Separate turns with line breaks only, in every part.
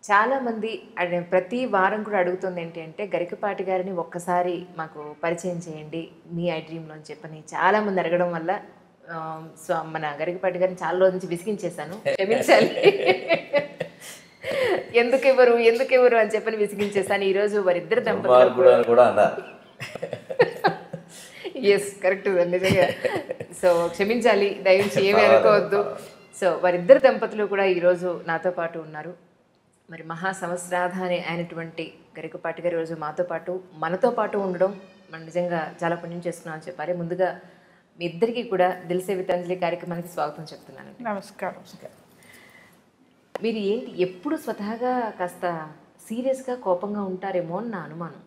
చాలామంది ప్రతి వారం కూడా అడుగుతుంది ఏంటి అంటే గరికపాటి గారిని ఒక్కసారి మాకు పరిచయం చేయండి మీ ఐ డ్రీమ్లో అని చెప్పని చాలామంది అడగడం వల్ల సో మన గరికపాటి గారిని చాలా రోజు నుంచి విసిగించేశాను, క్షమించాలి. ఎందుకెవరు అని చెప్పని విసిగించేశాను. ఈరోజు వారిద్దరు దంపతులు
కూడా అన్నారు.
ఎస్, కరెక్ట్ నిజంగా. సో క్షమించాలి, దయచేసి ఏమీ అనుకోవద్దు. సో వారిద్దరు దంపతులు కూడా ఈరోజు నాతో పాటు ఉన్నారు. మరి మహా సంవత్సరాధాని అయినటువంటి గరికపాటి గారు ఈరోజు మాతో పాటు మనతో పాటు ఉండడం మనం నిజంగా చాలా పుణ్యం చేసుకున్నాం అని చెప్పాలి. ముందుగా మీ ఇద్దరికీ కూడా దిల్ సే వితంజలి కార్యక్రమానికి స్వాగతం చెప్తున్నాను.
నమస్కారం.
మీరు ఏంటి ఎప్పుడు స్వతహాగా కాస్త సీరియస్గా కోపంగా ఉంటారేమో అని నా అనుమానం.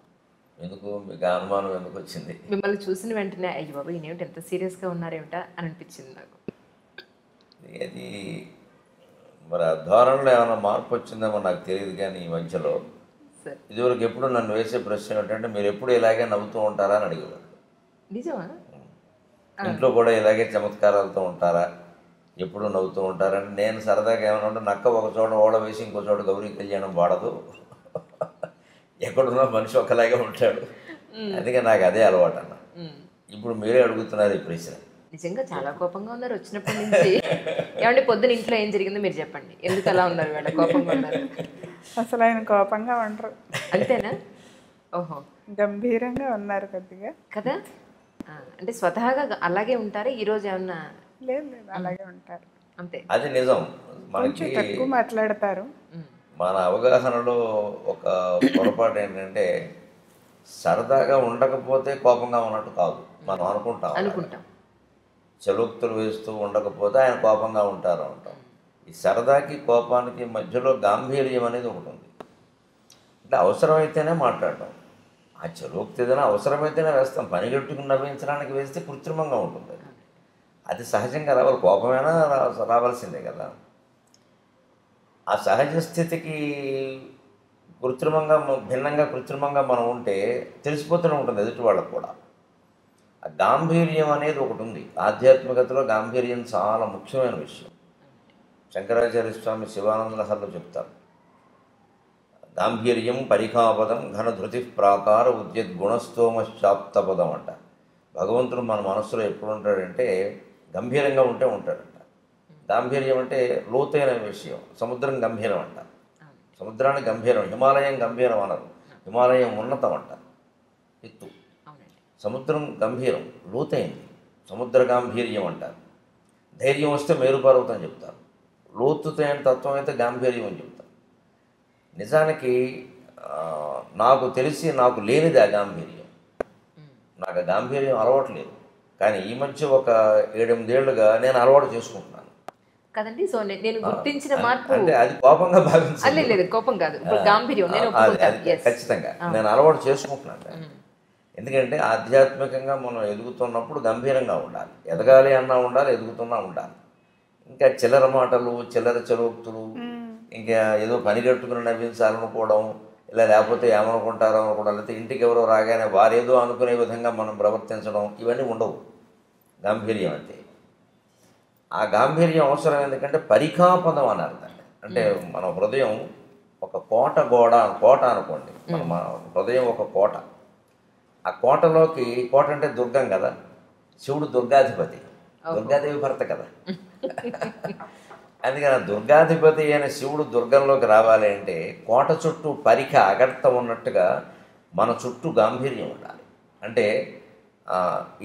ఎందుకు మీకు అనుమానం ఎందుకు వచ్చింది?
మిమ్మల్ని చూసిన వెంటనే అయ్యి బాబు ఈయనేమిటి ఎంత సీరియస్గా ఉన్నారేమిటా అని అనిపించింది నాకు.
అది మరి ఆ ధోరణిలో ఏమైనా మార్పు వచ్చిందేమో నాకు తెలియదు. కానీ ఈ మధ్యలో ఇదివరకు ఎప్పుడు నన్ను వేసే ప్రశ్న ఏంటంటే మీరు ఎప్పుడు ఇలాగే నవ్వుతూ ఉంటారా అని అడిగేవారు.
నిజమా?
ఇంట్లో కూడా ఇలాగే చమత్కారాలతో ఉంటారా, ఎప్పుడు నవ్వుతూ ఉంటారంటే నేను సరదాగా ఏమైనా ఉంటే నక్క ఒక చోట ఓడ వేసి ఇంకో చోట గౌరీ కళ్యాణం వాడదు, ఎక్కడున్నా మనిషి ఒకలాగే ఉంటాడు, అందుకే నాకు అదే అలవాటు అన్న. ఇప్పుడు మీరే అడుగుతున్నారు ఈ ప్రశ్న.
నిజంగా చాలా కోపంగా ఉన్నారు వచ్చినప్పటి నుంచి. ఏమంటే పొద్దున ఇంట్లో ఏం జరిగిందో మీరు చెప్పండి, ఎందుకు అలా ఉన్నారు వీళ్ళ కోపంగా ఉన్నారు?
అసలు ఆయన కోపంగా ఉండరు.
అంతేనా? ఓహో,
గంభీరంగా ఉన్నారు కొద్దిగా
కదా. అంటే స్వతహాగా అలాగే ఉంటారా? ఈరోజు ఏమన్నా?
లేదు, అలాగే ఉంటారు.
అంతే,
అది నిజం.
కొంచెం తక్కువ మాట్లాడతారు.
మన అవగాహనలో ఒక పొరపాటు ఏంటంటే సరదాగా ఉండకపోతే కోపంగా ఉన్నట్టు కాదు మనం అనుకుంటాం. చలోక్తులు వేస్తూ ఉండకపోతే ఆయన కోపంగా ఉంటారు అంటాం. ఈ సరదాకి కోపానికి మధ్యలో గాంభీర్యం అనేది ఒకటి ఉంది. అంటే అవసరమైతేనే మాట్లాడటం. ఆ చలోక్తి ఏదైనా అవసరమైతేనే వేస్తాం, పనిగట్టుకుని నవ్వించడానికి వేస్తే కృత్రిమంగా ఉంటుంది. అది సహజంగా రావాలి, కోపమైనా రావాల్సిందే కదా. ఆ సహజ స్థితికి కృత్రిమంగా మనం ఉంటే తెలిసిపోతూనే ఉంటుంది ఎదుటి వాళ్ళకు కూడా. ఆ గాంభీర్యం అనేది ఒకటి ఉంది. ఆధ్యాత్మికతలో గాంభీర్యం చాలా ముఖ్యమైన విషయం. శంకరాచార్య స్వామి శివానంద లహరిలో చెప్తారు, గాంభీర్యం పరిఖాపదం ఘనధృతి ప్రాకార ఉద్యద్గుణస్తోమశ్చాప్తపదం అంట. భగవంతుడు మన మనస్సులో ఎప్పుడు ఉంటాడంటే గంభీరంగా ఉంటాడంట. గాంభీర్యం అంటే లోతైన విషయం. సముద్రం గంభీరం అంట, సముద్రాన్ని గంభీరం. హిమాలయం గంభీరం అనరు, హిమాలయం ఉన్నతం అంట, ఎత్తు. సముద్రం గంభీరం, లోతైంది, సముద్ర గాంభీర్యం అంటారు. ధైర్యం వస్తే మేరుపర్వతం చెప్తారు. లోతుతైన తత్వం అయితే గాంభీర్యం అని చెప్తారు. నిజానికి నాకు తెలిసి నాకు లేనిది ఆ గాంభీర్యం. నాకు ఆ గాంభీర్యం అలవాట్లేదు. కానీ ఈ మధ్య ఒక 7-8 ఏళ్ళుగా నేను అలవాటు చేసుకుంటున్నాను
కదండి. సో నేను గుర్తించిన మార్పు
అంటే అది కోపంగా భావించాలి.
లేదు, కోపం కాదు, గాంభీర్యం.
ఖచ్చితంగా నేను అలవాటు చేసుకుంటున్నాను. ఎందుకంటే ఆధ్యాత్మికంగా మనం ఎదుగుతున్నప్పుడు గంభీరంగా ఉండాలి. ఎదగాలి అన్నా ఉండాలి, ఎదుగుతున్నా ఉండాలి. ఇంకా చిల్లర మాటలు, చిల్లర చలోక్తులు, ఇంకా ఏదో పని కట్టుకుని నవ్వించాలనుకోవడం, ఇలా లేకపోతే ఏమనుకుంటారో అనుకోవడం, లేకపోతే ఇంటికి ఎవరో రాగానే వారేదో అనుకునే విధంగా మనం ప్రవర్తించడం, ఇవన్నీ ఉండవు. గాంభీర్యం అంటే ఆ గాంభీర్యం అవసరం. ఎందుకంటే పరిఖాపదం అని అర్థం. అంటే మన హృదయం ఒక కోట అనుకోండి. మన హృదయం ఒక కోట. ఆ కోటలోకి, కోట అంటే దుర్గం కదా, శివుడు దుర్గాధిపతి, దుర్గాదేవి భర్త కదా. అందుకని దుర్గాధిపతి అయిన శివుడు దుర్గంలోకి రావాలి అంటే కోట చుట్టూ పరిఖ అగర్త ఉన్నట్టుగా మన చుట్టూ గాంభీర్యం ఉండాలి. అంటే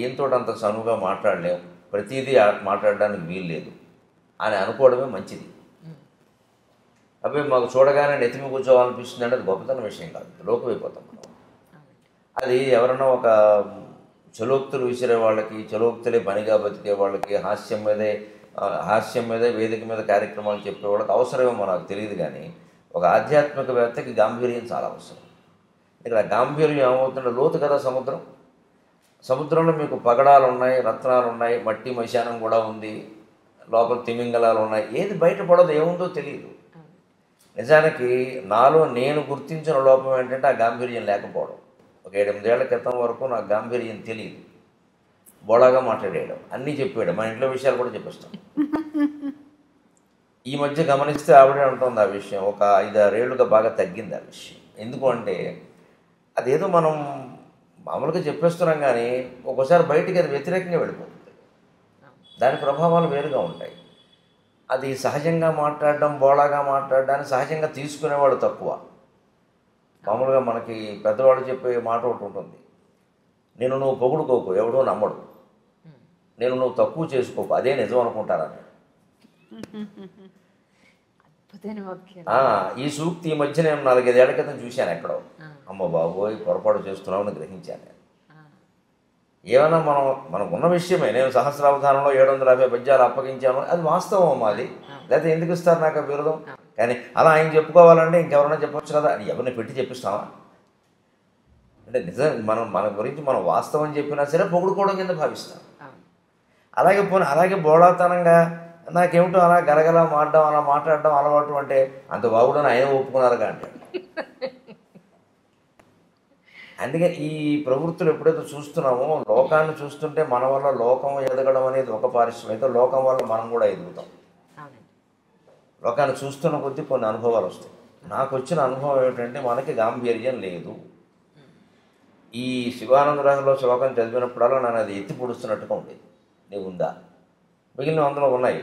ఈయనతో అంత చనువుగా మాట్లాడలేం, ప్రతిదీ మాట్లాడడానికి వీల్లేదు అని అనుకోవడమే మంచిది. అవి మాకు చూడగానే నెత్తిమి కూర్చోవాలనిపిస్తుంది అంటే అది గొప్పతన విషయం కాదు, లోకమైపోతాం మనం. అది ఎవరైనా ఒక చలోక్తులు విసిరే వాళ్ళకి, చలోక్తులే పనిగా బతికే వాళ్ళకి, హాస్యం మీదే వేదిక మీద కార్యక్రమాలు చెప్పే వాళ్ళకి అవసరమేమో నాకు తెలియదు. కానీ ఒక ఆధ్యాత్మికవేత్తకి గాంభీర్యం చాలా అవసరం. ఇక్కడ గాంభీర్యం ఏమవుతుంటే లోతు కదా సముద్రం. సముద్రంలో మీకు పగడాలు ఉన్నాయి, రత్నాలు ఉన్నాయి, మట్టి మశానం కూడా ఉంది, లోపల తిమింగలాలు ఉన్నాయి. ఏది బయటపడదు, ఏముందో తెలియదు. నిజానికి నాలో నేను గుర్తించిన లోపం ఏంటంటే ఆ గాంభీర్యం లేకపోవడం. ఒక 7-8 ఏళ్ల క్రితం వరకు నాకు గాంభీర్యం తెలియదు. బోళాగా మాట్లాడేయడం, అన్నీ చెప్పాడు. మన ఇంట్లో విషయాలు కూడా చెప్పేస్తాం. ఈ మధ్య గమనిస్తే ఆవిడే ఉంటుంది ఆ విషయం, ఒక 5-6 ఏళ్ళుగా బాగా తగ్గింది ఆ విషయం. ఎందుకు అంటే అదేదో మనం మామూలుగా చెప్పేస్తున్నాం కానీ ఒక్కోసారి బయటికి అది వ్యతిరేకంగా వెళ్ళిపోతుంది, దాని ప్రభావాలు వేరుగా ఉంటాయి. అది సహజంగా మాట్లాడడం, బోళాగా మాట్లాడడాన్ని సహజంగా తీసుకునేవాడు తక్కువ. మామూలుగా మనకి పెద్దవాళ్ళు చెప్పే మాట ఒకటి ఉంటుంది, నేను నువ్వు పొగుడుకోకు ఎవడో నమ్మడు, నేను నువ్వు తక్కువ చేసుకోకు అదే నిజం అనుకుంటారని. ఈ సూక్తి ఈ మధ్య నేను 4-5 ఏళ్ల క్రితం చూశాను ఎక్కడో. అమ్మ బాబోయ్ పొరపాటు చేస్తున్నామని గ్రహించాను నేను. ఏమైనా మనకు ఉన్న విషయమే, నేను సహస్రావధానంలో 750 పద్యాలు అప్పగించాను, అది వాస్తవం అమ్మా. అది లేకపోతే ఎందుకు ఇస్తారు నాకు ఆ బిరుదం? కానీ అలా ఆయన చెప్పుకోవాలంటే ఇంకెవరైనా చెప్పొచ్చు కదా, అని ఎవరిని పెట్టి చెప్పిస్తామా? అంటే నిజం మన గురించి మనం వాస్తవం చెప్పినా సరే పొగుడుకోవడం కింద భావిస్తాం. అలాగే బోళాతనంగా నాకేమిటో అలా గలగల అలా మాట్లాడడం అలవాటు అంటే అంత బాగుడని ఆయన ఒప్పుకున్నారుగా అంటాడు. అందుకని ఈ ప్రవృత్తులు ఎప్పుడైతే చూస్తున్నామో, లోకాన్ని చూస్తుంటే మన వల్ల లోకం ఎదగడం అనేది ఒక పారిశ్రమ, అయితే లోకం వల్ల మనం కూడా ఎదుగుతాం. లోకాన్ని చూస్తున్న కొద్దీ కొన్ని అనుభవాలు వస్తాయి. నాకు వచ్చిన అనుభవం ఏమిటంటే మనకి గాంభీర్యం లేదు. ఈ శివానందరాహులో శ్లోకం చదివినప్పుడల్లా నన్ను అది ఎత్తి పొడుస్తున్నట్టుగా ఉండేది. నీవు ఉందా? మిగిలిన అందులో ఉన్నాయి,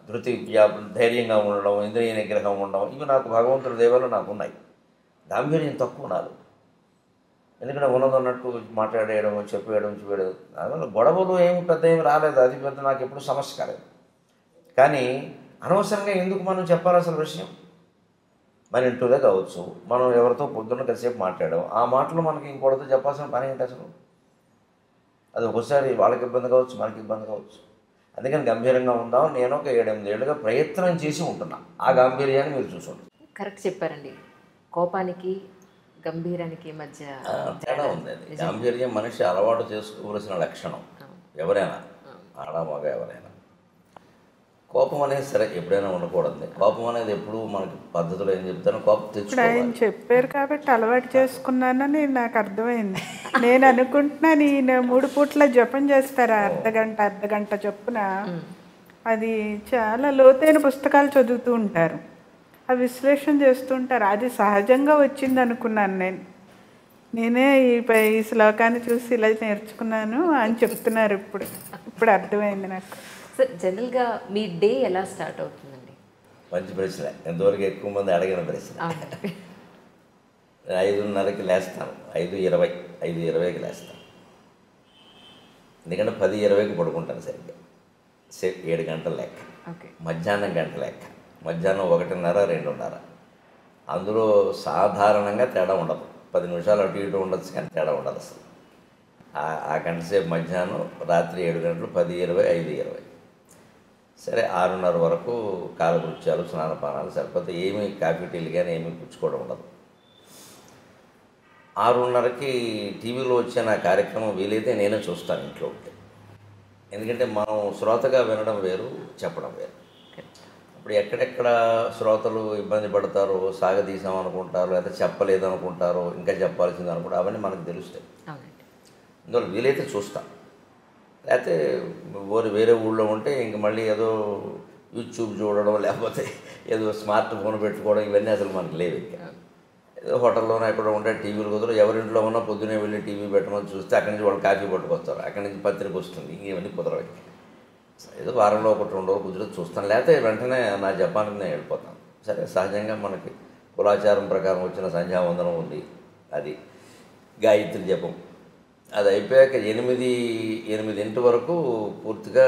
ధృతి ధైర్యంగా ఉండడం, ఇంద్రియ నిగ్రహం ఉండడం, ఇవి నాకు భగవంతుడి దేవాలు నాకు ఉన్నాయి. గాంభీర్యం తక్కువ నాది. ఎందుకంటే ఉన్నదన్నట్టు మాట్లాడేయడం, చెప్పేయడం. దానివల్ల గొడవలు పెద్ద ఏమి రాలేదు, అది పెద్ద నాకు ఎప్పుడు సమస్య కాలేదు. కానీ అనవసరంగా ఎందుకు మనం చెప్పాలి అసలు విషయం? మన ఇంట్లోదే కావచ్చు, మనం ఎవరితో పొద్దున్న కాసేపు మాట్లాడాం, ఆ మాటలు మనకి ఇంకోటితో చెప్పాల్సిన పని ఏంటి అసలు? అది ఒకసారి వాళ్ళకి ఇబ్బంది కావచ్చు, మనకి ఇబ్బంది కావచ్చు. అందుకని గంభీరంగా ఉందాం. నేను ఒక 7-8 ఏళ్ళుగా ప్రయత్నం చేసి ఉంటున్నా. ఆ గాంభీర్యాన్ని మీరు చూసుకోండి.
కరెక్ట్ చెప్పారండి. కోపానికి గంభీరానికి మధ్య
తేడా ఉంది. అది గాంభీర్యం మనిషి అలవాటు చేసుకోవలసిన లక్షణం, ఎవరైనా ఆడ మగ ఎవరైనా. కోపం అనేది సరే ఎప్పుడైనా ఉండకూడదు. కోపం అనేది ఎప్పుడు మనకి పద్ధతిలో ఏం చెప్తాను, కోపం తెచ్చుకోవాలి.
ఆయన చెప్పారు కాబట్టి అలవాటు చేసుకున్నానని నాకు అర్థమైంది. నేను అనుకుంటున్నాను ఈయన 3 పూట్ల జపం చేస్తారా, అర్ధగంట చొప్పున. అది చాలా లోతైన పుస్తకాలు చదువుతూ ఉంటారు, ఆ విశ్లేషణ చేస్తుంటారు. అది సహజంగా వచ్చింది అనుకున్నాను నేనే ఈ శ్లోకాన్ని చూసి ఇలా నేర్చుకున్నాను అని చెప్తున్నారు. ఇప్పుడు అర్థమైంది నాకు.
సార్, జనరల్గా మీ డే ఎలా స్టార్ట్ అవుతుందండి?
మంచి ప్రశ్న, ఎంతవరకు ఎక్కువ మంది అడిగిన ప్రశ్న. 5:30కి లేస్తాను, 5:20కి లేస్తాను. ఎందుకంటే 10:20కి పడుకుంటాను సరిగ్గా. 7 గంటల లెక్క, మధ్యాహ్నం గంట లెక్క, మధ్యాహ్నం 1:30, 2:30. అందులో సాధారణంగా తేడా ఉండదు, 10 నిమిషాలు అటు ఇటు ఉండొచ్చు కానీ తేడా ఉండదు అసలు. ఆ గంట సేపు మధ్యాహ్నం, రాత్రి 7 గంటలు, 10:20, 5:20. సరే 6:30 వరకు కాలకృత్యాలు, స్నానపానాలు సరిపోతే ఏమీ కాఫీ టీలు కానీ ఏమీ పుచ్చుకోవడం ఉండదు. 6:30కి టీవీలో వచ్చే నా కార్యక్రమం వీలైతే నేనే చూస్తాను ఇంట్లో ఉంటే. ఎందుకంటే మనం శ్రోతగా వినడం వేరు, చెప్పడం వేరు. ఇప్పుడు ఎక్కడెక్కడ శ్రోతలు ఇబ్బంది పడతారో, సాగదీసాం అనుకుంటారో, లేదా చెప్పలేదు అనుకుంటారో, ఇంకా చెప్పాల్సింది అనుకుంటారో, అవన్నీ మనకు తెలుస్తాయి. అందువల్ల వీలైతే చూస్తాం. లేకపోతే వేరే ఊళ్ళో ఉంటే ఇంక మళ్ళీ ఏదో యూట్యూబ్ చూడడం, లేకపోతే ఏదో స్మార్ట్ ఫోన్ పెట్టుకోవడం, ఇవన్నీ అసలు మనకు లేవు. ఇంకా ఏదో హోటల్లోనే ఎక్కడ ఉంటే టీవీలు కుదరదు. ఎవరింట్లో ఉన్నా పొద్దునే వెళ్ళి టీవీ పెట్టమని చూస్తే అక్కడి నుంచి వాళ్ళు కాఫీ పట్టుకొస్తారు, అక్కడి నుంచి పత్రిక వస్తుంది, ఇవన్నీ కుదరవు. ఏదో వారంలో 1-2 రోజులు కుదిరితే చూస్తాను, లేకపోతే వెంటనే నా జపానికి నేను వెళ్ళిపోతాను. సరే, సహజంగా మనకి కులాచారం ప్రకారం వచ్చిన సంధ్యావందనం ఉంది, అది గాయత్రి జపం. అది అయిపోయాక 8 వరకు పూర్తిగా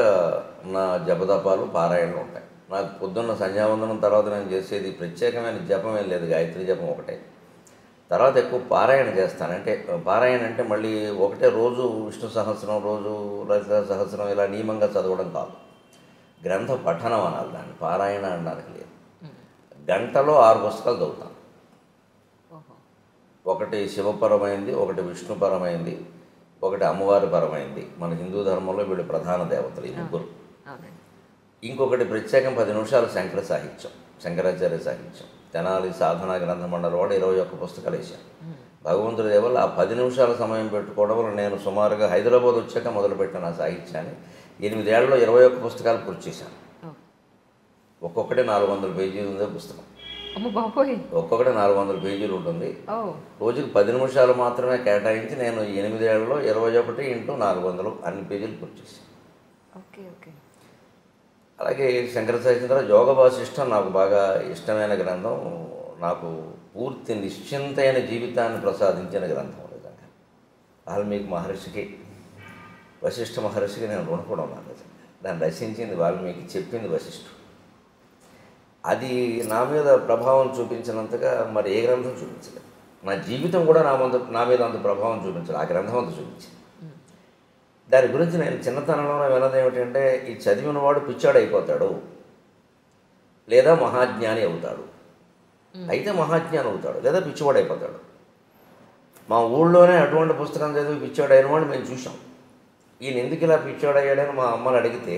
నా జపదపాలు, పారాయణలు ఉంటాయి. నాకు పొద్దున్న సంధ్యావందనం తర్వాత నేను చేసేది ప్రత్యేకమైన జపం ఏం లేదు, గాయత్రి జపం ఒకటే. తర్వాత ఎక్కువ పారాయణ చేస్తాను. అంటే పారాయణ అంటే మళ్ళీ ఒకటే రోజు విష్ణు సహస్రం, రోజు లలిత సహస్రం ఇలా నియమంగా చదవడం కాదు, గ్రంథ పఠనం అనాలి దాన్ని, పారాయణ అనడానికి లేదు. గంటలో 6 పుస్తకాలు చదువుతాను. ఒకటి శివపరమైంది, ఒకటి విష్ణుపరమైంది, ఒకటి అమ్మవారి పరమైంది. మన హిందూ ధర్మంలో వీళ్ళు ప్రధాన దేవతలు ఈ 3. ఇంకొకటి ప్రత్యేకం 10 నిమిషాలు శంకర సాహిత్యం, శంకరాచార్య సాహిత్యం. తెనాలి సాధనా గ్రంథ మండలి వాడు 21 పుస్తకాలు వేశాను. భగవంతుడి దేవల్ల ఆ 10 నిమిషాల సమయం పెట్టుకోవడం వల్ల నేను సుమారుగా హైదరాబాద్ వచ్చాక మొదలుపెట్టిన ఆ సాహిత్యాన్ని 8 ఏళ్లలో 21 పుస్తకాలు పూర్తి చేశాను. ఒక్కొక్కటి 400 పేజీలు ఉందే పుస్తకం.
అమ్మ బాబోయ్.
ఒక్కొక్కటి 400 పేజీలు ఉంటుంది.
ఓ
రోజుకి 10 నిమిషాలు మాత్రమే కేటాయించి నేను 8 ఏళ్లలో 21 × 400 అన్ని పేజీలు పూర్తి చేశాను.
Okay okay.
అలాగే శంకర సత్యేంద్ర యోగ వాసిష్టం నాకు బాగా ఇష్టమైన గ్రంథం. నాకు పూర్తి నిశ్చింతైన జీవితాన్ని ప్రసాదించిన గ్రంథం. నిజంగా వాల్మీకి మహర్షికి, వశిష్ఠ మహర్షికి నేను రుణపడి ఉన్నాను. నిజంగా దాన్ని రచించింది వాల్మీకి, చెప్పింది వశిష్ఠుడు. అది నా మీద ప్రభావం చూపించినంతగా మరి ఏ గ్రంథం చూపించలేదు. నా జీవితం కూడా నా మీద అంత ప్రభావం చూపించలేదు. ఆ గ్రంథం అంత చూపించింది. దాని గురించి నేను చిన్నతనంలో విన్నది ఏమిటంటే, ఈ చదివిన వాడు పిచ్చాడు అయిపోతాడు, లేదా మహాజ్ఞాని అవుతాడు. అయితే మహాజ్ఞాని అవుతాడు, లేదా పిచ్చివాడు అయిపోతాడు. మా ఊళ్ళోనే అటువంటి పుస్తకం చదివి పిచ్చాడు అయిన వాడు మేము చూసాం. ఈయన ఎందుకు ఇలా పిచ్చాడు అయ్యాడని మా అమ్మని అడిగితే,